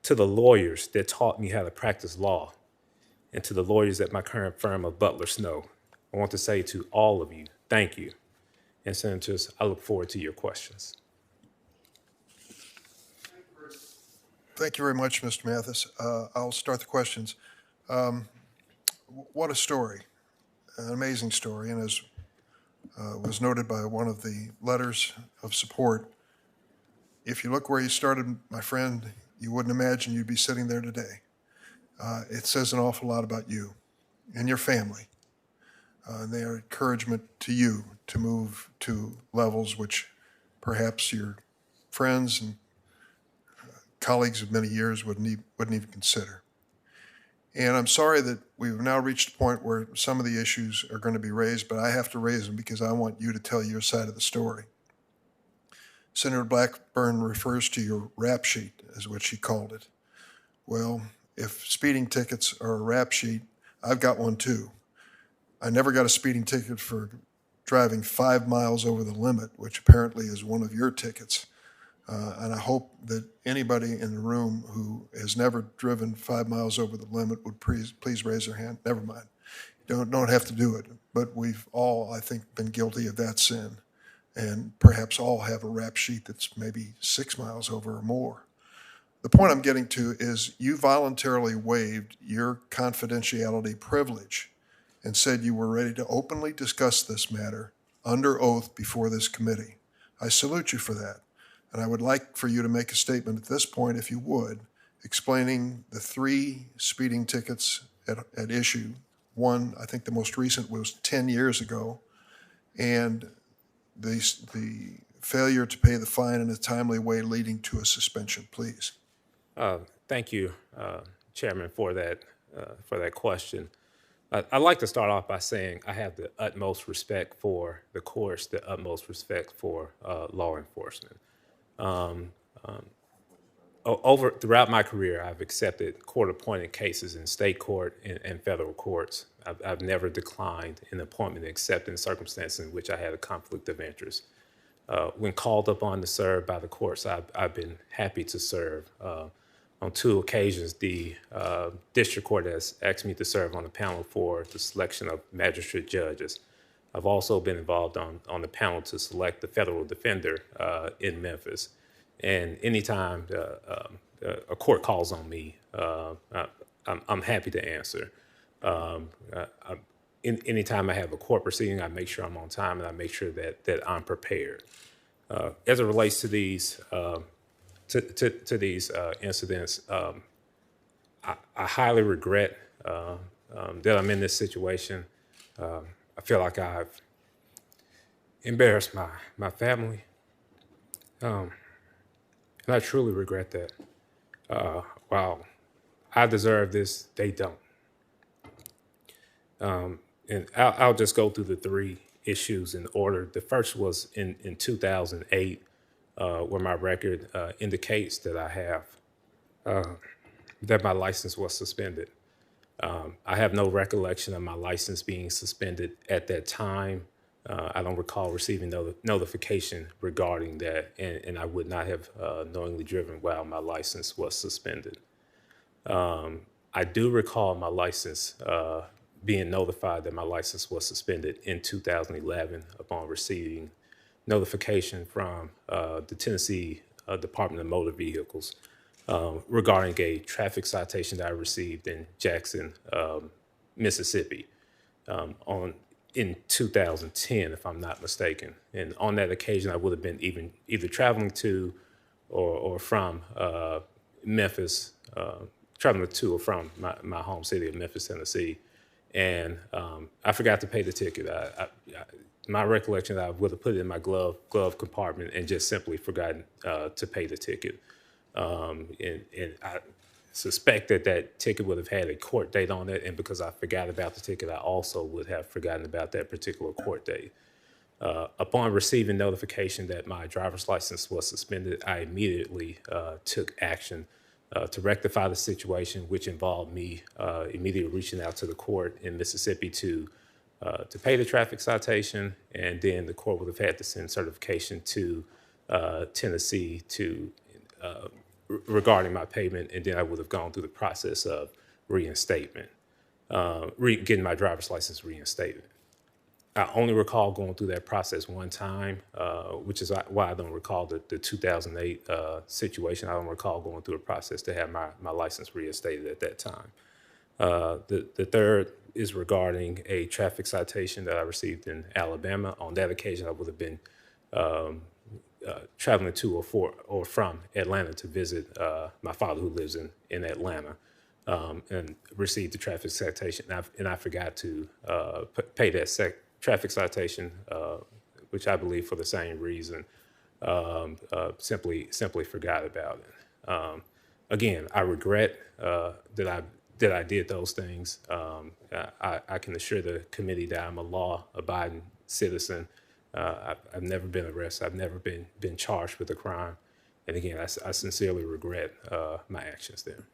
S8: to the lawyers that taught me how to practice law, and to the lawyers at my current firm of Butler Snow. I want to say to all of you, thank you. And Senators, I look forward to your questions.
S1: Thank you very much, Mr. Mathis. I'll start the questions. What a story, an amazing story. And as was noted by one of the letters of support, if you look where you started, my friend, you wouldn't imagine you'd be sitting there today. It says an awful lot about you and your family. They are encouragement to you to move to levels which perhaps your friends and colleagues of many years wouldn't even consider. And I'm sorry that we've now reached a point where some of the issues are going to be raised, but I have to raise them because I want you to tell your side of the story. Senator Blackburn refers to your rap sheet, as what she called it. Well, if speeding tickets are a rap sheet, I've got one too. I never got a speeding ticket for driving 5 miles over the limit, which apparently is one of your tickets. And I hope that anybody in the room who has never driven 5 miles over the limit would please raise their hand. Never mind. You don't have to do it. But we've all, I think, been guilty of that sin. And perhaps all have a rap sheet that's maybe 6 miles over or more. The point I'm getting to is you voluntarily waived your confidentiality privilege and said you were ready to openly discuss this matter under oath before this committee. I salute you for that. And I would like for you to make a statement at this point, if you would, explaining the 3 speeding tickets at issue. One, I think the most recent was 10 years ago, and the failure to pay the fine in a timely way leading to a suspension, please.
S8: Thank you, Chairman, for that question. I'd like to start off by saying I have the utmost respect for the courts, the utmost respect for law enforcement. Throughout my career, I've accepted court-appointed cases in state court and federal courts. I've never declined an appointment except in circumstances in which I had a conflict of interest. When called upon to serve by the courts, I've been happy to serve. On 2 occasions, the district court has asked me to serve on the panel for the selection of magistrate judges. I've also been involved on the panel to select the federal defender in Memphis. And anytime a court calls on me, I'm happy to answer. Anytime I have a court proceeding, I make sure I'm on time and I make sure that I'm prepared. As it relates to these incidents, I highly regret that I'm in this situation. I feel like I've embarrassed my family, and I truly regret that. While I deserve this, they don't. And I'll just go through the 3 issues in order. The first was in 2008, where my record indicates that I have that my license was suspended. I have no recollection of my license being suspended at that time. I don't recall receiving notification regarding that, and I would not have knowingly driven while my license was suspended. I do recall my license being notified that my license was suspended in 2011 upon receiving notification from the Tennessee Department of Motor Vehicles regarding a traffic citation that I received in Jackson, Mississippi, in 2010, if I'm not mistaken. And on that occasion, I would have been either traveling to or from Memphis, traveling to or from my home city of Memphis, Tennessee. And I forgot to pay the ticket. My recollection, I would have put it in my glove compartment and just simply forgotten to pay the ticket. And I suspect that ticket would have had a court date on it, and because I forgot about the ticket, I also would have forgotten about that particular court date. Upon receiving notification that my driver's license was suspended, I immediately took action to rectify the situation, which involved me immediately reaching out to the court in Mississippi to pay the traffic citation, and then the court would have had to send certification to Tennessee regarding my payment, and then I would have gone through the process of reinstatement, getting my driver's license reinstated. I only recall going through that process one time, which is why I don't recall the 2008 situation. I don't recall going through a process to have my license reinstated at that time. The third is regarding a traffic citation that I received in Alabama. On that occasion, I would have been traveling to or from Atlanta to visit my father, who lives in Atlanta, and received the traffic citation. And I forgot to pay that traffic citation, which I believe for the same reason, simply forgot about it. Again, I regret that I did those things. I can assure the committee that I'm a law-abiding citizen. I've never been arrested. I've never been charged with a crime. And again, I sincerely regret my actions there.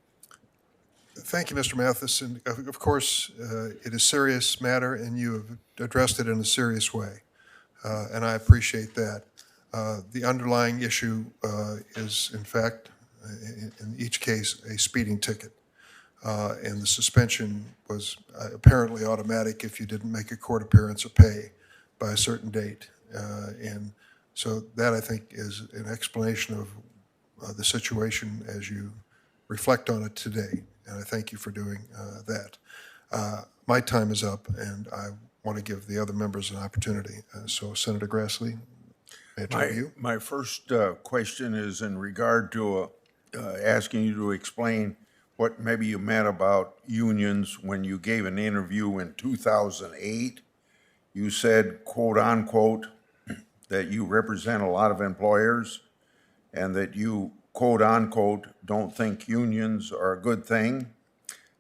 S1: Thank you, Mr. Mathis. And of course, it is a serious matter, and you have addressed it in a serious way. And I appreciate that. The underlying issue is, in fact, in each case, a speeding ticket. And the suspension was apparently automatic if you didn't make a court appearance or pay by a certain date. And so that, I think, is an explanation of the situation as you reflect on it today. And I thank you for doing that. My time is up, and I want to give the other members an opportunity. So, Senator Grassley, may I turn to you?
S2: My first question is in regard to asking you to explain what maybe you meant about unions when you gave an interview in 2008. You said, quote unquote, that you represent a lot of employers and that you, quote unquote, don't think unions are a good thing.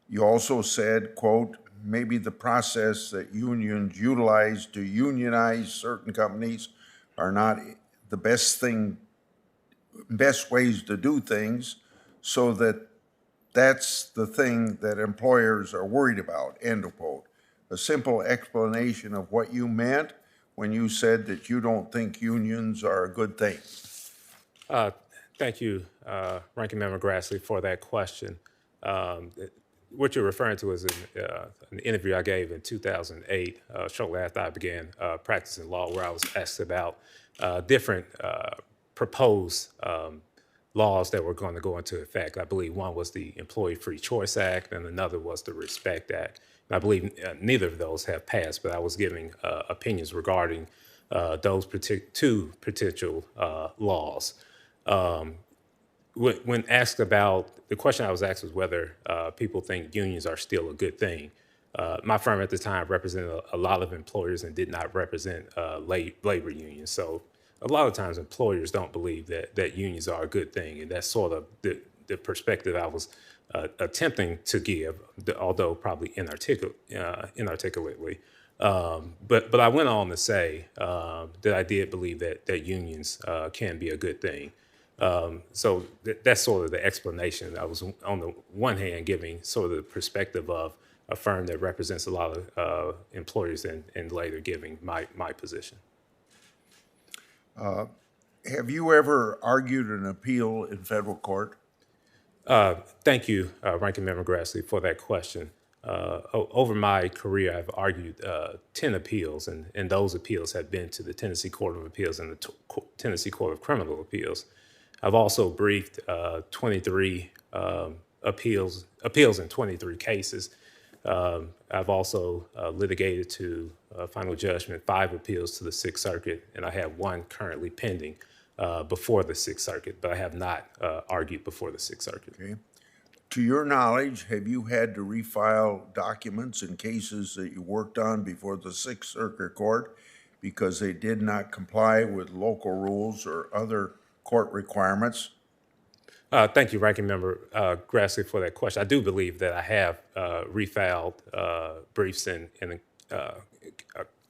S2: You also said, quote, maybe the process that unions utilize to unionize certain companies are not the best ways to do things, so that's the thing that employers are worried about, end of quote. A simple explanation of what you meant when you said that you don't think unions are a good thing.
S8: Thank you, Ranking Member Grassley, for that question. What you're referring to is an interview I gave in 2008, shortly after I began practicing law, where I was asked about different proposed laws that were going to go into effect. I believe one was the Employee Free Choice Act, and another was the Respect Act. And I believe neither of those have passed, but I was giving opinions regarding those two potential laws. When asked about, the question I was asked was whether people think unions are still a good thing. My firm at the time represented a lot of employers and did not represent labor unions. So a lot of times employers don't believe that unions are a good thing, and that's sort of the perspective I was attempting to give, although probably inarticulately. But I went on to say that I did believe that unions can be a good thing. So that's sort of the explanation. I was, on the one hand, giving sort of the perspective of a firm that represents a lot of employers in later giving my position.
S2: Have you ever argued an appeal in federal court?
S8: Thank you, Ranking Member Grassley, for that question. Over my career, I've argued 10 appeals, and those appeals have been to the Tennessee Court of Appeals and the Tennessee Court of Criminal Appeals. I've also briefed 23 appeals in 23 cases. I've also litigated to final judgment 5 appeals to the Sixth Circuit, and I have 1 currently pending before the Sixth Circuit, but I have not argued before the Sixth Circuit.
S2: Okay. To your knowledge, have you had to refile documents in cases that you worked on before the Sixth Circuit Court because they did not comply with local rules or other court requirements?
S8: Thank you, Ranking Member Grassley, for that question. I do believe that I have refiled briefs in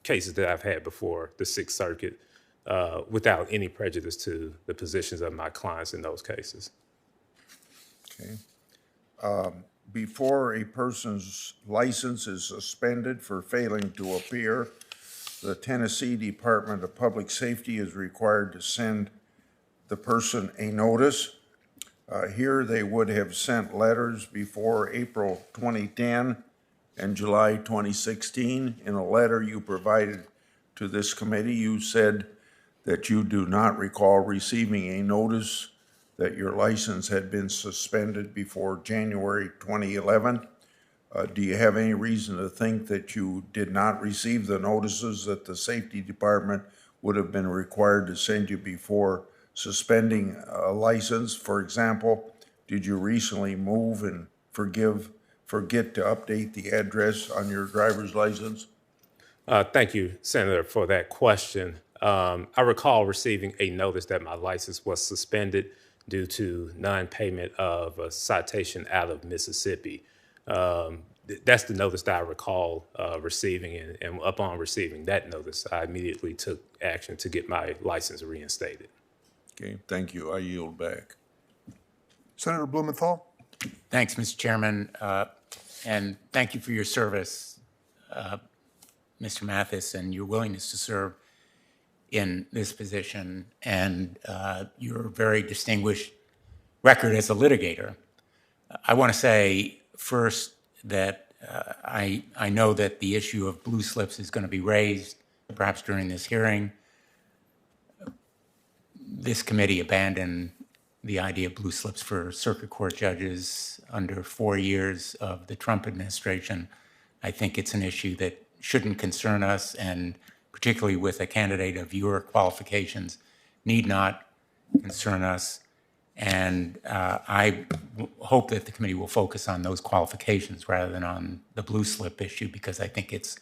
S8: cases that I've had before the Sixth Circuit without any prejudice to the positions of my clients in those cases.
S2: Okay. Before a person's license is suspended for failing to appear, the Tennessee Department of Public Safety is required to send the person a notice. Here they would have sent letters before April 2010 and July 2016. In a letter you provided to this committee, you said that you do not recall receiving a notice that your license had been suspended before January 2011. Do you have any reason to think that you did not receive the notices that the Safety Department would have been required to send you before suspending a license? For example, did you recently move and forget to update the address on your driver's license?
S8: Thank you, Senator, for that question. I recall receiving a notice that my license was suspended due to non-payment of a citation out of Mississippi. That's the notice that I recall receiving, and upon receiving that notice, I immediately took action to get my license reinstated.
S2: Okay, thank you. I yield back.
S1: Senator Blumenthal?
S7: Thanks, Mr. Chairman, and thank you for your service, Mr. Mathis, and your willingness to serve in this position and your very distinguished record as a litigator. I want to say first that I know that the issue of blue slips is going to be raised perhaps during this hearing. This committee abandoned the idea of blue slips for circuit court judges under 4 years of the Trump administration. I think it's an issue that shouldn't concern us, and particularly with a candidate of your qualifications, need not concern us. And I hope that the committee will focus on those qualifications rather than on the blue slip issue, because I think it's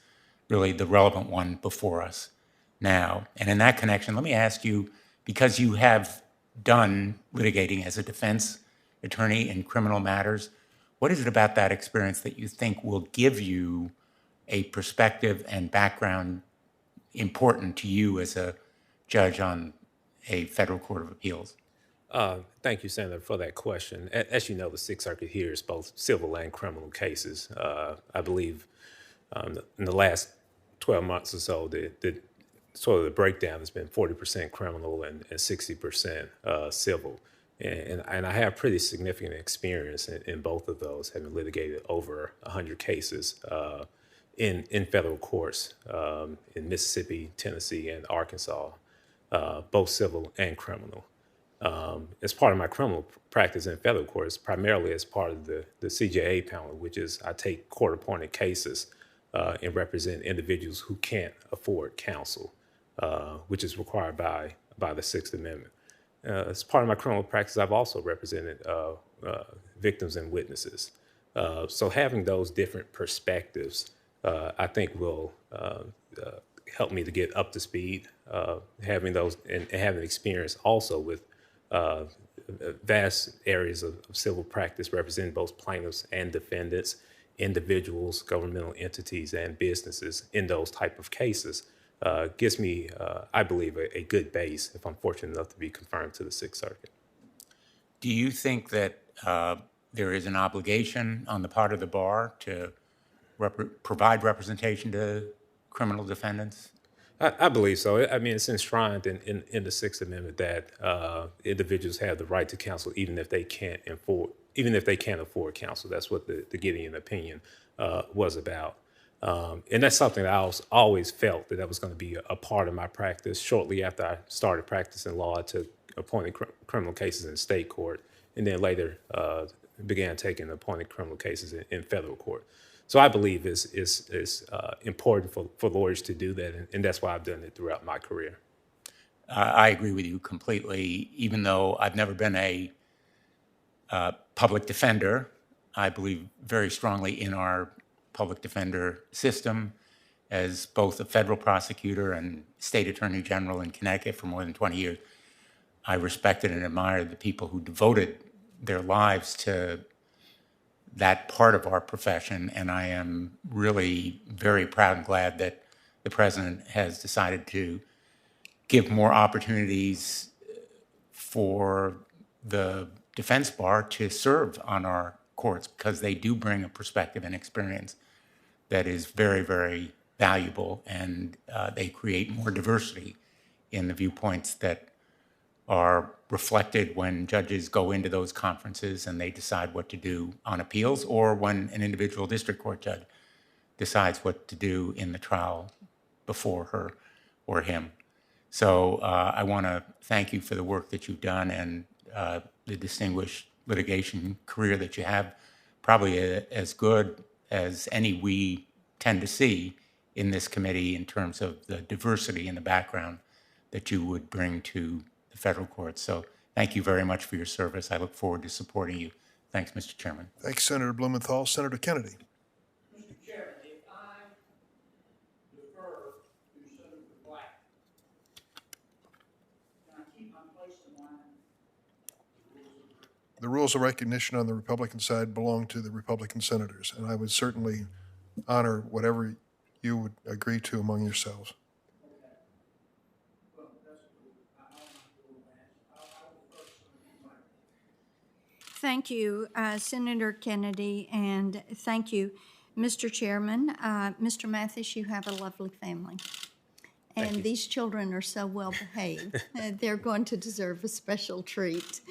S7: really the relevant one before us now. And in that connection, let me ask you, because you have done litigating as a defense attorney in criminal matters, what is it about that experience that you think will give you a perspective and background important to you as a judge on a federal court of appeals?
S8: Thank you, Senator, for that question. As you know, the Sixth Circuit hears both civil and criminal cases. I believe in the last 12 months or so, the sort of the breakdown has been 40% criminal and 60% civil. And I have pretty significant experience in both of those, having litigated over 100 cases in federal courts in Mississippi, Tennessee, and Arkansas, both civil and criminal. As part of my criminal practice in federal courts, primarily as part of the CJA panel, which is I take court-appointed cases and represent individuals who can't afford counsel, which is required by the Sixth Amendment. As part of my criminal practice, I've also represented victims and witnesses. So having those different perspectives, I think will help me to get up to speed. Having those and having experience also with vast areas of civil practice representing both plaintiffs and defendants, individuals, governmental entities, and businesses in those type of cases gives me, I believe, a good base if I'm fortunate enough to be confirmed to the Sixth Circuit.
S7: Do you think that there is an obligation on the part of the bar to
S9: provide representation to criminal defendants?
S8: I believe so. I mean, it's enshrined in the Sixth Amendment that individuals have the right to counsel even if they can't afford counsel. That's what the Gideon opinion was about. And that's something that I always felt that was going to be a part of my practice. Shortly after I started practicing law, I took appointed criminal cases in state court, and then later began taking appointed criminal cases in federal court. So I believe it's important for lawyers to do that, and that's why I've done it throughout my career.
S9: I agree with you completely. Even though I've never been a public defender, I believe very strongly in our public defender system. As both a federal prosecutor and state attorney general in Connecticut for more than 20 years, I respected and admired the people who devoted their lives to that part of our profession, and I am really very proud and glad that the president has decided to give more opportunities for the defense bar to serve on our courts, because they do bring a perspective and experience that is very, very valuable, and they create more diversity in the viewpoints that are reflected when judges go into those conferences and they decide what to do on appeals, or when an individual district court judge decides what to do in the trial before her or him. So I want to thank you for the work that you've done and the distinguished litigation career that you have, probably as good as any we tend to see in this committee in terms of the diversity in the background that you would bring to the federal courts. So thank you very much for your service. I look forward to supporting you. Thanks, Mr. Chairman.
S1: Thanks, Senator Blumenthal. Senator Kennedy.
S7: Mr. Chairman, if I defer to Senator Black, can I keep my place in line?
S1: The rules of recognition on the Republican side belong to the Republican senators, and I would certainly honor whatever you would agree to among yourselves.
S3: Thank you, Senator Kennedy, and thank you, Mr. Chairman. Mr. Mathis, you have a lovely family. And these children are so well behaved. They're going to deserve a special treat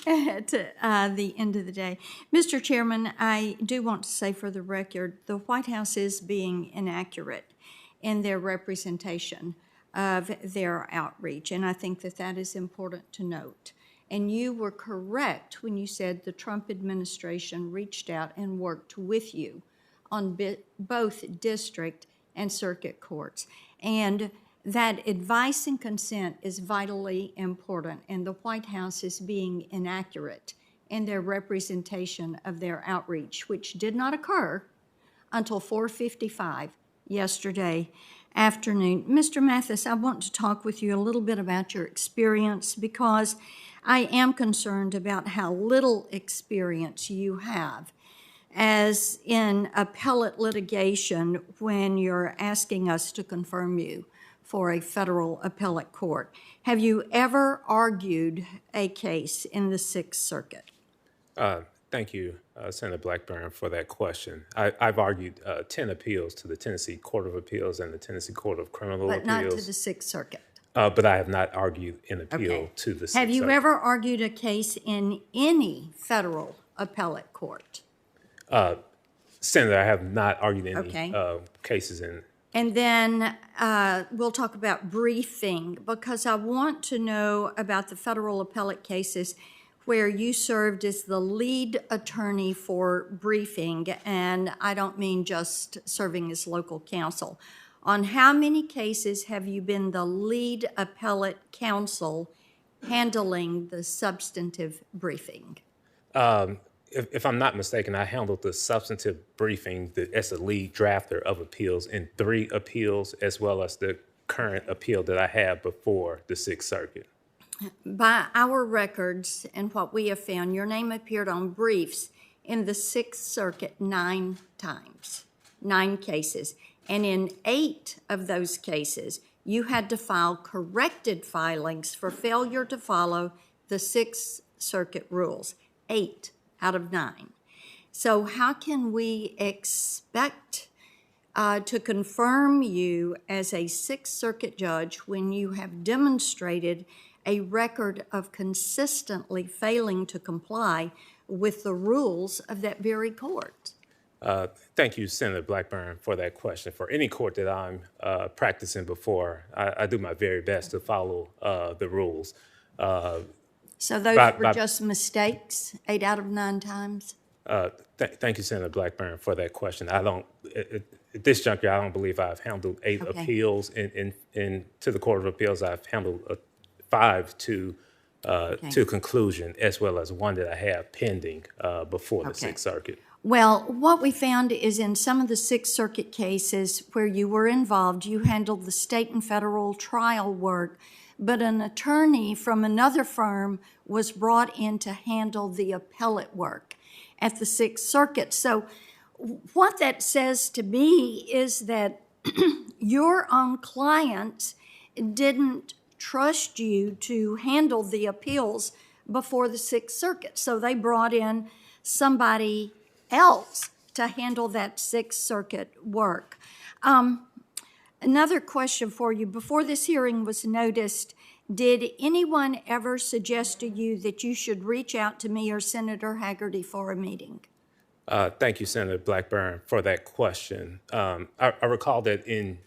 S3: at the end of the day. Mr. Chairman, I do want to say for the record, the White House is being inaccurate in their representation of their outreach, and I think that that is important to note. And you were correct when you said the Trump administration reached out and worked with you on both district and circuit courts. And that advice and consent is vitally important, and the White House is being inaccurate in their representation of their outreach, which did not occur until 4:55 yesterday afternoon. Mr. Mathis, I want to talk with you a little bit about your experience, because I am concerned about how little experience you have as in appellate litigation when you're asking us to confirm you for a federal appellate court. Have you ever argued a case in the Sixth Circuit?
S8: Thank you, Senator Blackburn, for that question. I've argued 10 appeals to the Tennessee Court of Appeals and the Tennessee Court of Criminal Appeals.
S3: But not to the Sixth Circuit.
S8: But I have not argued an appeal to the Sixth Circuit.
S3: Have you ever argued a case in any federal appellate court?
S8: Senator, I have not argued any cases in.
S3: And then we'll talk about briefing, because I want to know about the federal appellate cases where you served as the lead attorney for briefing, and I don't mean just serving as local counsel. On how many cases have you been the lead appellate counsel handling the substantive briefing?
S8: If I'm not mistaken, I handled the substantive briefing as the lead drafter of appeals in 3 appeals, as well as the current appeal that I have before the Sixth Circuit.
S3: By our records and what we have found, your name appeared on briefs in the Sixth Circuit 9 times, 9 cases. And in 8 of those cases, you had to file corrected filings for failure to follow the Sixth Circuit rules. 8 out of 9. So how can we expect to confirm you as a Sixth Circuit judge when you have demonstrated a record of consistently failing to comply with the rules of that very court?
S8: Thank you, Senator Blackburn, for that question. For any court that I'm practicing before, I do my very best to follow the rules.
S3: So those were just mistakes 8 out of 9 times?
S8: Thank you, Senator Blackburn, for that question. At this juncture, I don't believe I've handled 8 appeals to the Court of Appeals. I've handled 5 to conclusion, as well as 1 that I have pending before the Sixth Circuit.
S3: Well, what we found is in some of the Sixth Circuit cases where you were involved, you handled the state and federal trial work, but an attorney from another firm was brought in to handle the appellate work at the Sixth Circuit. So what that says to me is that your own clients didn't trust you to handle the appeals before the Sixth Circuit. So they brought in somebody else to handle that Sixth Circuit work. Another question for you. Before this hearing was noticed, did anyone ever suggest to you that you should reach out to me or Senator Haggerty for a meeting?
S8: Thank you, Senator Blackburn, for that question. I recall that in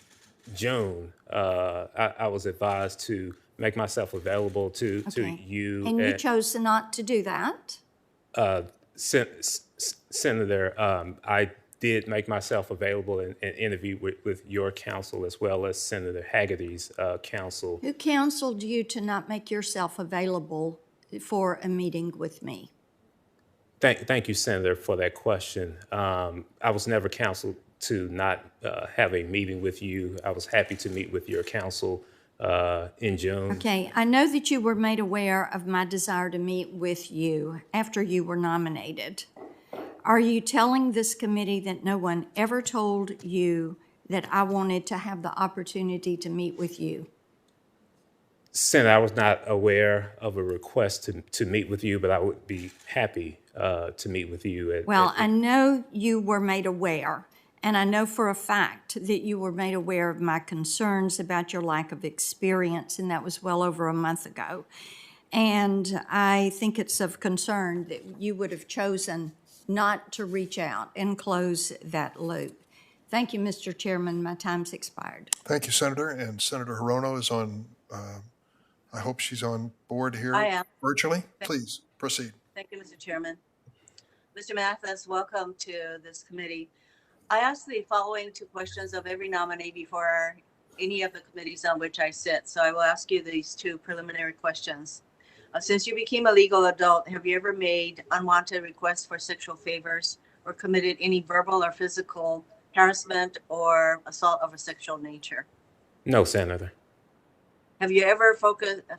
S8: June, I was advised to make myself available to you.
S3: And you chose not to do that?
S8: Senator, I did make myself available and interview with your counsel as well as Senator Haggerty's counsel.
S3: Who counseled you to not make yourself available for a meeting with me?
S8: Thank you, Senator, for that question. I was never counseled to not have a meeting with you. I was happy to meet with your counsel in June.
S3: Okay, I know that you were made aware of my desire to meet with you after you were nominated. Are you telling this committee that no one ever told you that I wanted to have the opportunity to meet with you?
S8: Senator, I was not aware of a request to meet with you, but I would be happy to meet with you.
S3: I know you were made aware, and I know for a fact that you were made aware of my concerns about your lack of experience, and that was well over a month ago. And I think it's of concern that you would have chosen not to reach out and close that loop. Thank you, Mr. Chairman. My time's expired.
S1: Thank you, Senator. And Senator Hirono is on, I hope she's on board here.
S10: I am.
S1: Virtually. Please proceed.
S10: Thank you, Mr. Chairman. Mr. Mathis, welcome to this committee. I ask the following 2 questions of every nominee before any of the committees on which I sit. So I will ask you these 2 preliminary questions. Since you became a legal adult, have you ever made unwanted requests for sexual favors or committed any verbal or physical harassment or assault of a sexual nature?
S8: No, Senator.
S10: Have you ever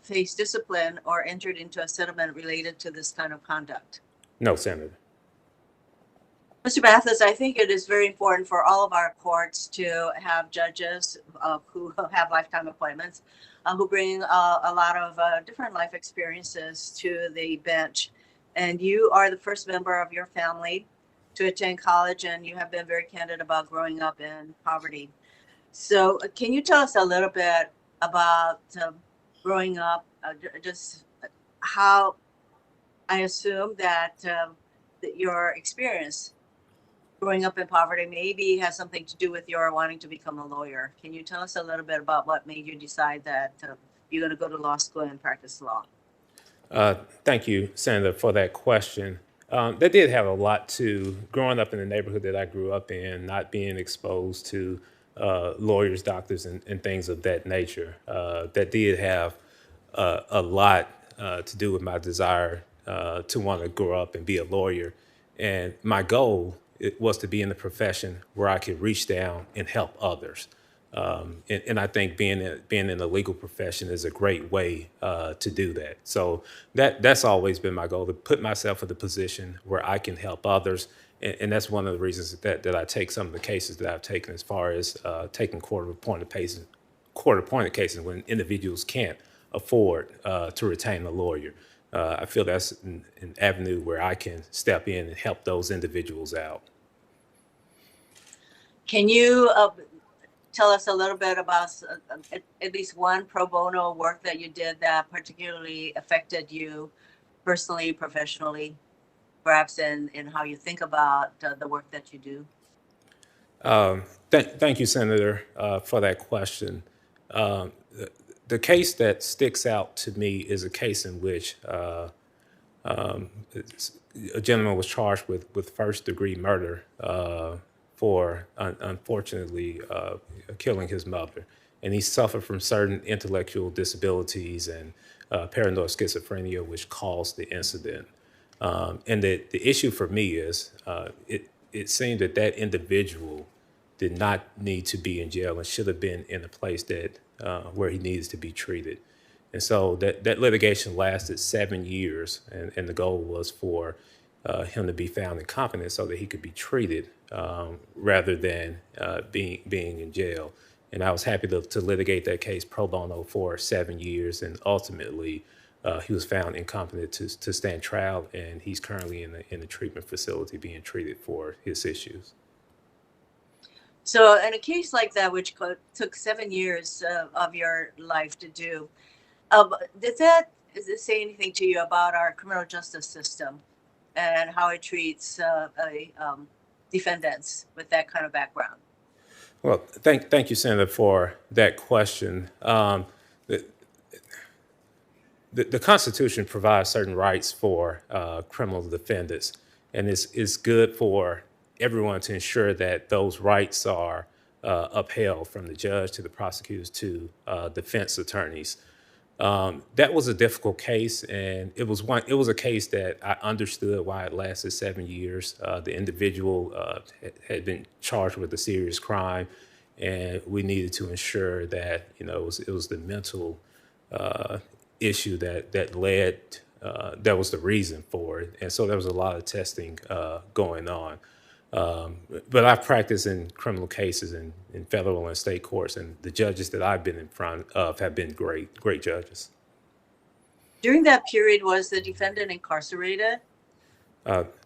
S10: faced discipline or entered into a settlement related to this kind of conduct?
S8: No, Senator.
S10: Mr. Mathis, I think it is very important for all of our courts to have judges who have lifetime appointments, who bring a lot of different life experiences to the bench. And you are the first member of your family to attend college, and you have been very candid about growing up in poverty. So can you tell us a little bit about growing up, just how I assume that your experience growing up in poverty maybe has something to do with your wanting to become a lawyer. Can you tell us a little bit about what made you decide that you're going to go to law school and practice law?
S8: Thank you, Senator, for that question. That did have a lot to growing up in the neighborhood that I grew up in, not being exposed to lawyers, doctors, and things of that nature. That did have a lot to do with my desire to want to grow up and be a lawyer. And my goal was to be in the profession where I could reach down and help others. And I think being in the legal profession is a great way to do that. So that's always been my goal, to put myself in the position where I can help others. And that's one of the reasons that I take some of the cases that I've taken, as far as taking court-appointed cases when individuals can't afford to retain a lawyer. I feel that's an avenue where I can step in and help those individuals out.
S10: Can you tell us a little bit about at least one pro bono work that you did that particularly affected you personally, professionally, perhaps in how you think about the work that you do?
S8: Thank you, Senator, for that question. The case that sticks out to me is a case in which a gentleman was charged with first-degree murder for, unfortunately, killing his mother. And he suffered from certain intellectual disabilities and paranoid schizophrenia, which caused the incident. And the issue for me is it seemed that individual did not need to be in jail and should have been in a place that where he needs to be treated. And so that litigation lasted 7 years, and the goal was for him to be found incompetent so that he could be treated rather than being in jail. And I was happy to litigate that case pro bono for 7 years, and ultimately he was found incompetent to stand trial, and he's currently in the treatment facility being treated for his issues.
S10: So in a case like that, which took 7 years of your life to do, does it say anything to you about our criminal justice system and how it treats defendants with that kind of background?
S8: Well, thank you, Senator, for that question. The Constitution provides certain rights for criminal defendants, and it's good for everyone to ensure that those rights are upheld, from the judge to the prosecutors to defense attorneys. That was a difficult case, and it was a case that I understood why it lasted 7 years. The individual had been charged with a serious crime, and we needed to ensure that it was the mental issue that led that was the reason for it, and so there was a lot of testing going on. But I've practiced in criminal cases in federal and state courts, and the judges that I've been in front of have been great judges.
S10: During that period, was the defendant incarcerated?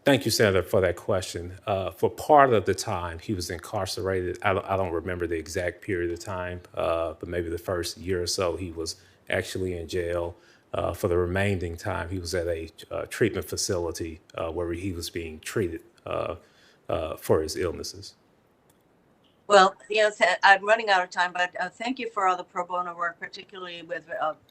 S8: Thank you, Senator, for that question. For part of the time he was incarcerated, I don't remember the exact period of time, but maybe the first year or so he was actually in jail. For the remaining time, he was at a treatment facility where he was being treated for his illnesses.
S10: Well, I'm running out of time, but thank you for all the pro bono work, particularly with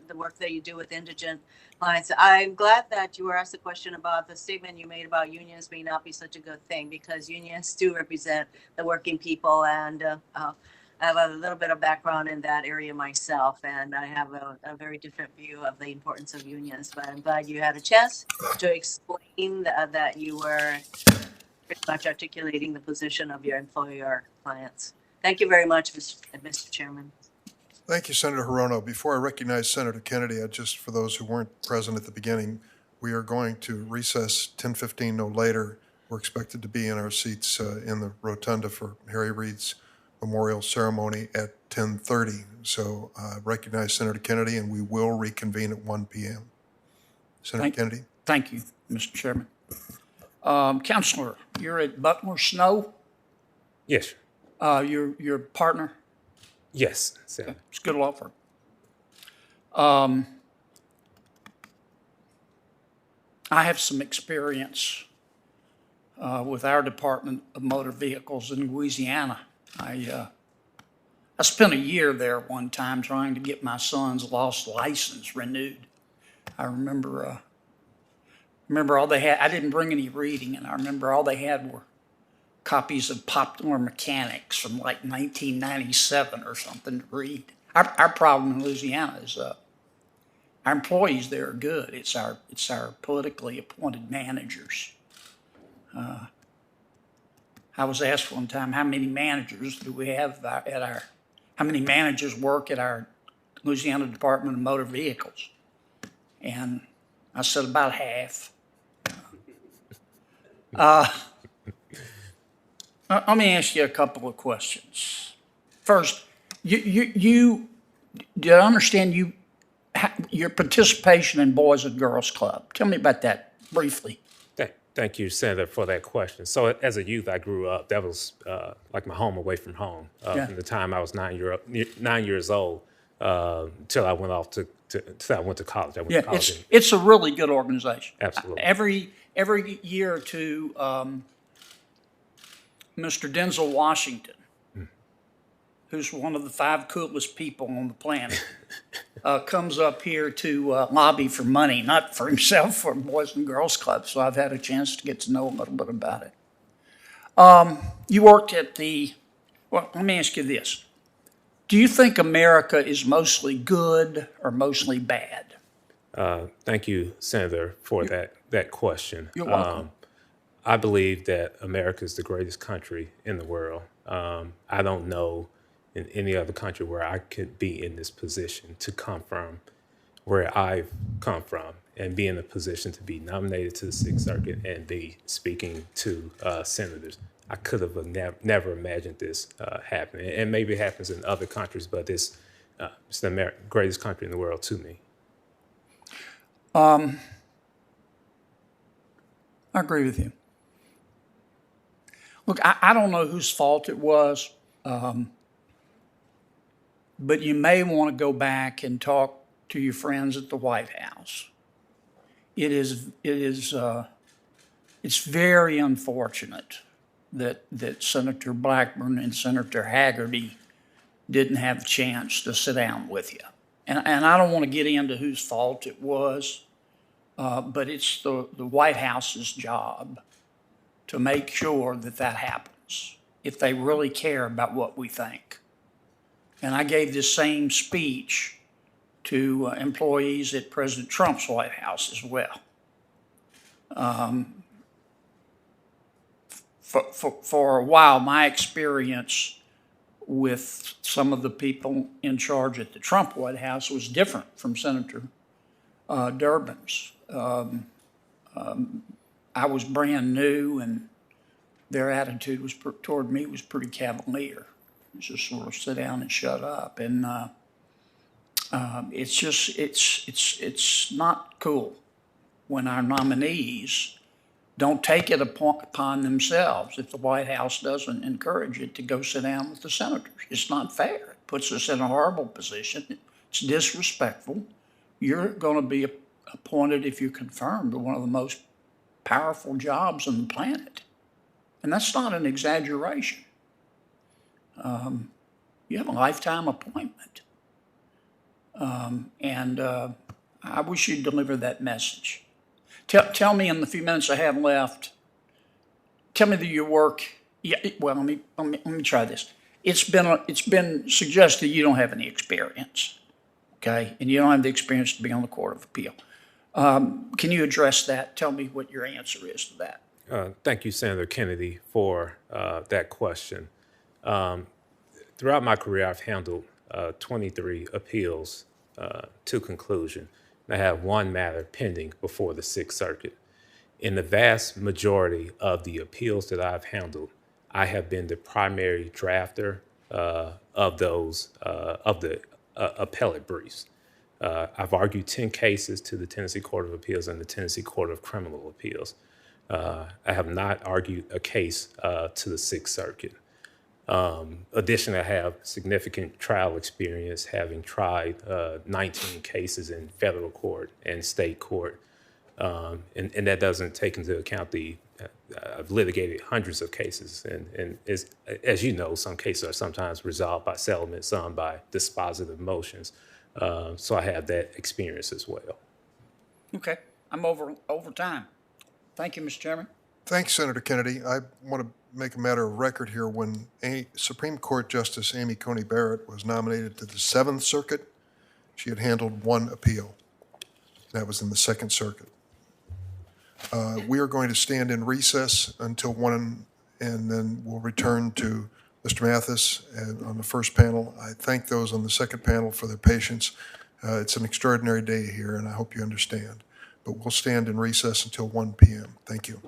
S10: the work that you do with indigent clients. I'm glad that you were asked a question about the statement you made about unions may not be such a good thing, because unions do represent the working people, and I have a little bit of background in that area myself, and I have a very different view of the importance of unions. But I'm glad you had a chance to explain that you were pretty much articulating the position of your employer clients. Thank you very much, Mr. Chairman.
S1: Thank you, Senator Hirono. Before I recognize Senator Kennedy, just for those who weren't present at the beginning, we are going to recess 10:15, no later. We're expected to be in our seats in the rotunda for Harry Reid's memorial ceremony at 10:30. So recognize Senator Kennedy, and we will reconvene at 1 p.m. Senator Kennedy.
S7: Thank you, Mr. Chairman. Counselor, you're at Butler Snow?
S8: Yes.
S7: Your partner?
S8: Yes, Senator.
S7: It's a good law firm. I have some experience with our Department of Motor Vehicles in Louisiana. I spent a year there one time trying to get my son's lost license renewed. I remember all they had, I didn't bring any reading, and I remember all they had were copies of Popular Mechanics from like 1997 or something to read. Our problem in Louisiana is our employees there are good. It's our politically appointed managers. I was asked one time, how many managers do we have how many managers work at our Louisiana Department of Motor Vehicles? And I said about half. Let me ask you a couple of questions. First, you did I understand your participation in Boys and Girls Club? Tell me about that briefly.
S8: Thank you, Senator, for that question. So as a youth, I grew up. That was like my home away from home.
S7: Yeah.
S8: From the time I was 9 years old till I went off till I went to college. I went to
S7: Yeah,
S8: college.
S7: it's a really good organization.
S8: Absolutely.
S7: Every year or two, Mr. Denzel Washington, who's one of the 5 coolest people on the planet, comes up here to lobby for money, not for himself, for Boys and Girls Club. So I've had a chance to get to know a little bit about it. You worked at well, let me ask you this. Do you think America is mostly good or mostly bad?
S8: Thank you, Senator, for that question.
S7: You're welcome.
S8: I believe that America is the greatest country in the world. I don't know in any other country where I could be in this position to come from where I've come from and be in a position to be nominated to the Sixth Circuit and be speaking to senators. I could have never imagined this happening. And maybe it happens in other countries, but it's the greatest country in the world to me.
S7: I agree with you. Look, I don't know whose fault it was, but you may want to go back and talk to your friends at the White House. It's very unfortunate that Senator Blackburn and Senator Haggerty didn't have a chance to sit down with you. And I don't want to get into whose fault it was, but it's the White House's job to make sure that happens if they really care about what we think. And I gave this same speech to employees at President Trump's White House as well. For a while, my experience with some of the people in charge at the Trump White House was different from Senator Durbin's. I was brand new, and their attitude toward me was pretty cavalier. It was just sort of sit down and shut up, and it's not cool when our nominees don't take it upon themselves, if the White House doesn't encourage it, to go sit down with the senators. It's not fair. It puts us in a horrible position. It's disrespectful. You're going to be appointed, if you're confirmed, to one of the most powerful jobs on the planet. And that's not an exaggeration. You have a lifetime appointment. And I wish you'd deliver that message. Tell me in the few minutes I have left, tell me that your work, well, let me try this. It's been suggested you don't have any experience, okay? And you don't have the experience to be on the Court of Appeal. Can you address that? Tell me what your answer is to that.
S8: Thank you, Senator Kennedy, for that question. Throughout my career, I've handled 23 appeals to conclusion. I have one matter pending before the Sixth Circuit. In the vast majority of the appeals that I've handled, I have been the primary drafter of the appellate briefs. I've argued 10 cases to the Tennessee Court of Appeals and the Tennessee Court of Criminal Appeals. I have not argued a case to the Sixth Circuit. Additionally, I have significant trial experience, having tried 19 cases in federal court and state court. And that doesn't take into account I've litigated hundreds of cases. And as you know, some cases are sometimes resolved by settlement, some by dispositive motions. So I have that experience as well.
S7: Okay, I'm over time. Thank you, Mr. Chairman.
S1: Thanks, Senator Kennedy. I want to make a matter of record here. When Supreme Court Justice Amy Coney Barrett was nominated to the Seventh Circuit, she had handled one appeal. That was in the Second Circuit. We are going to stand in recess until 1, and then we'll return to Mr. Mathis on the first panel. I thank those on the second panel for their patience. It's an extraordinary day here, and I hope you understand. But we'll stand in recess until 1 p.m. Thank you.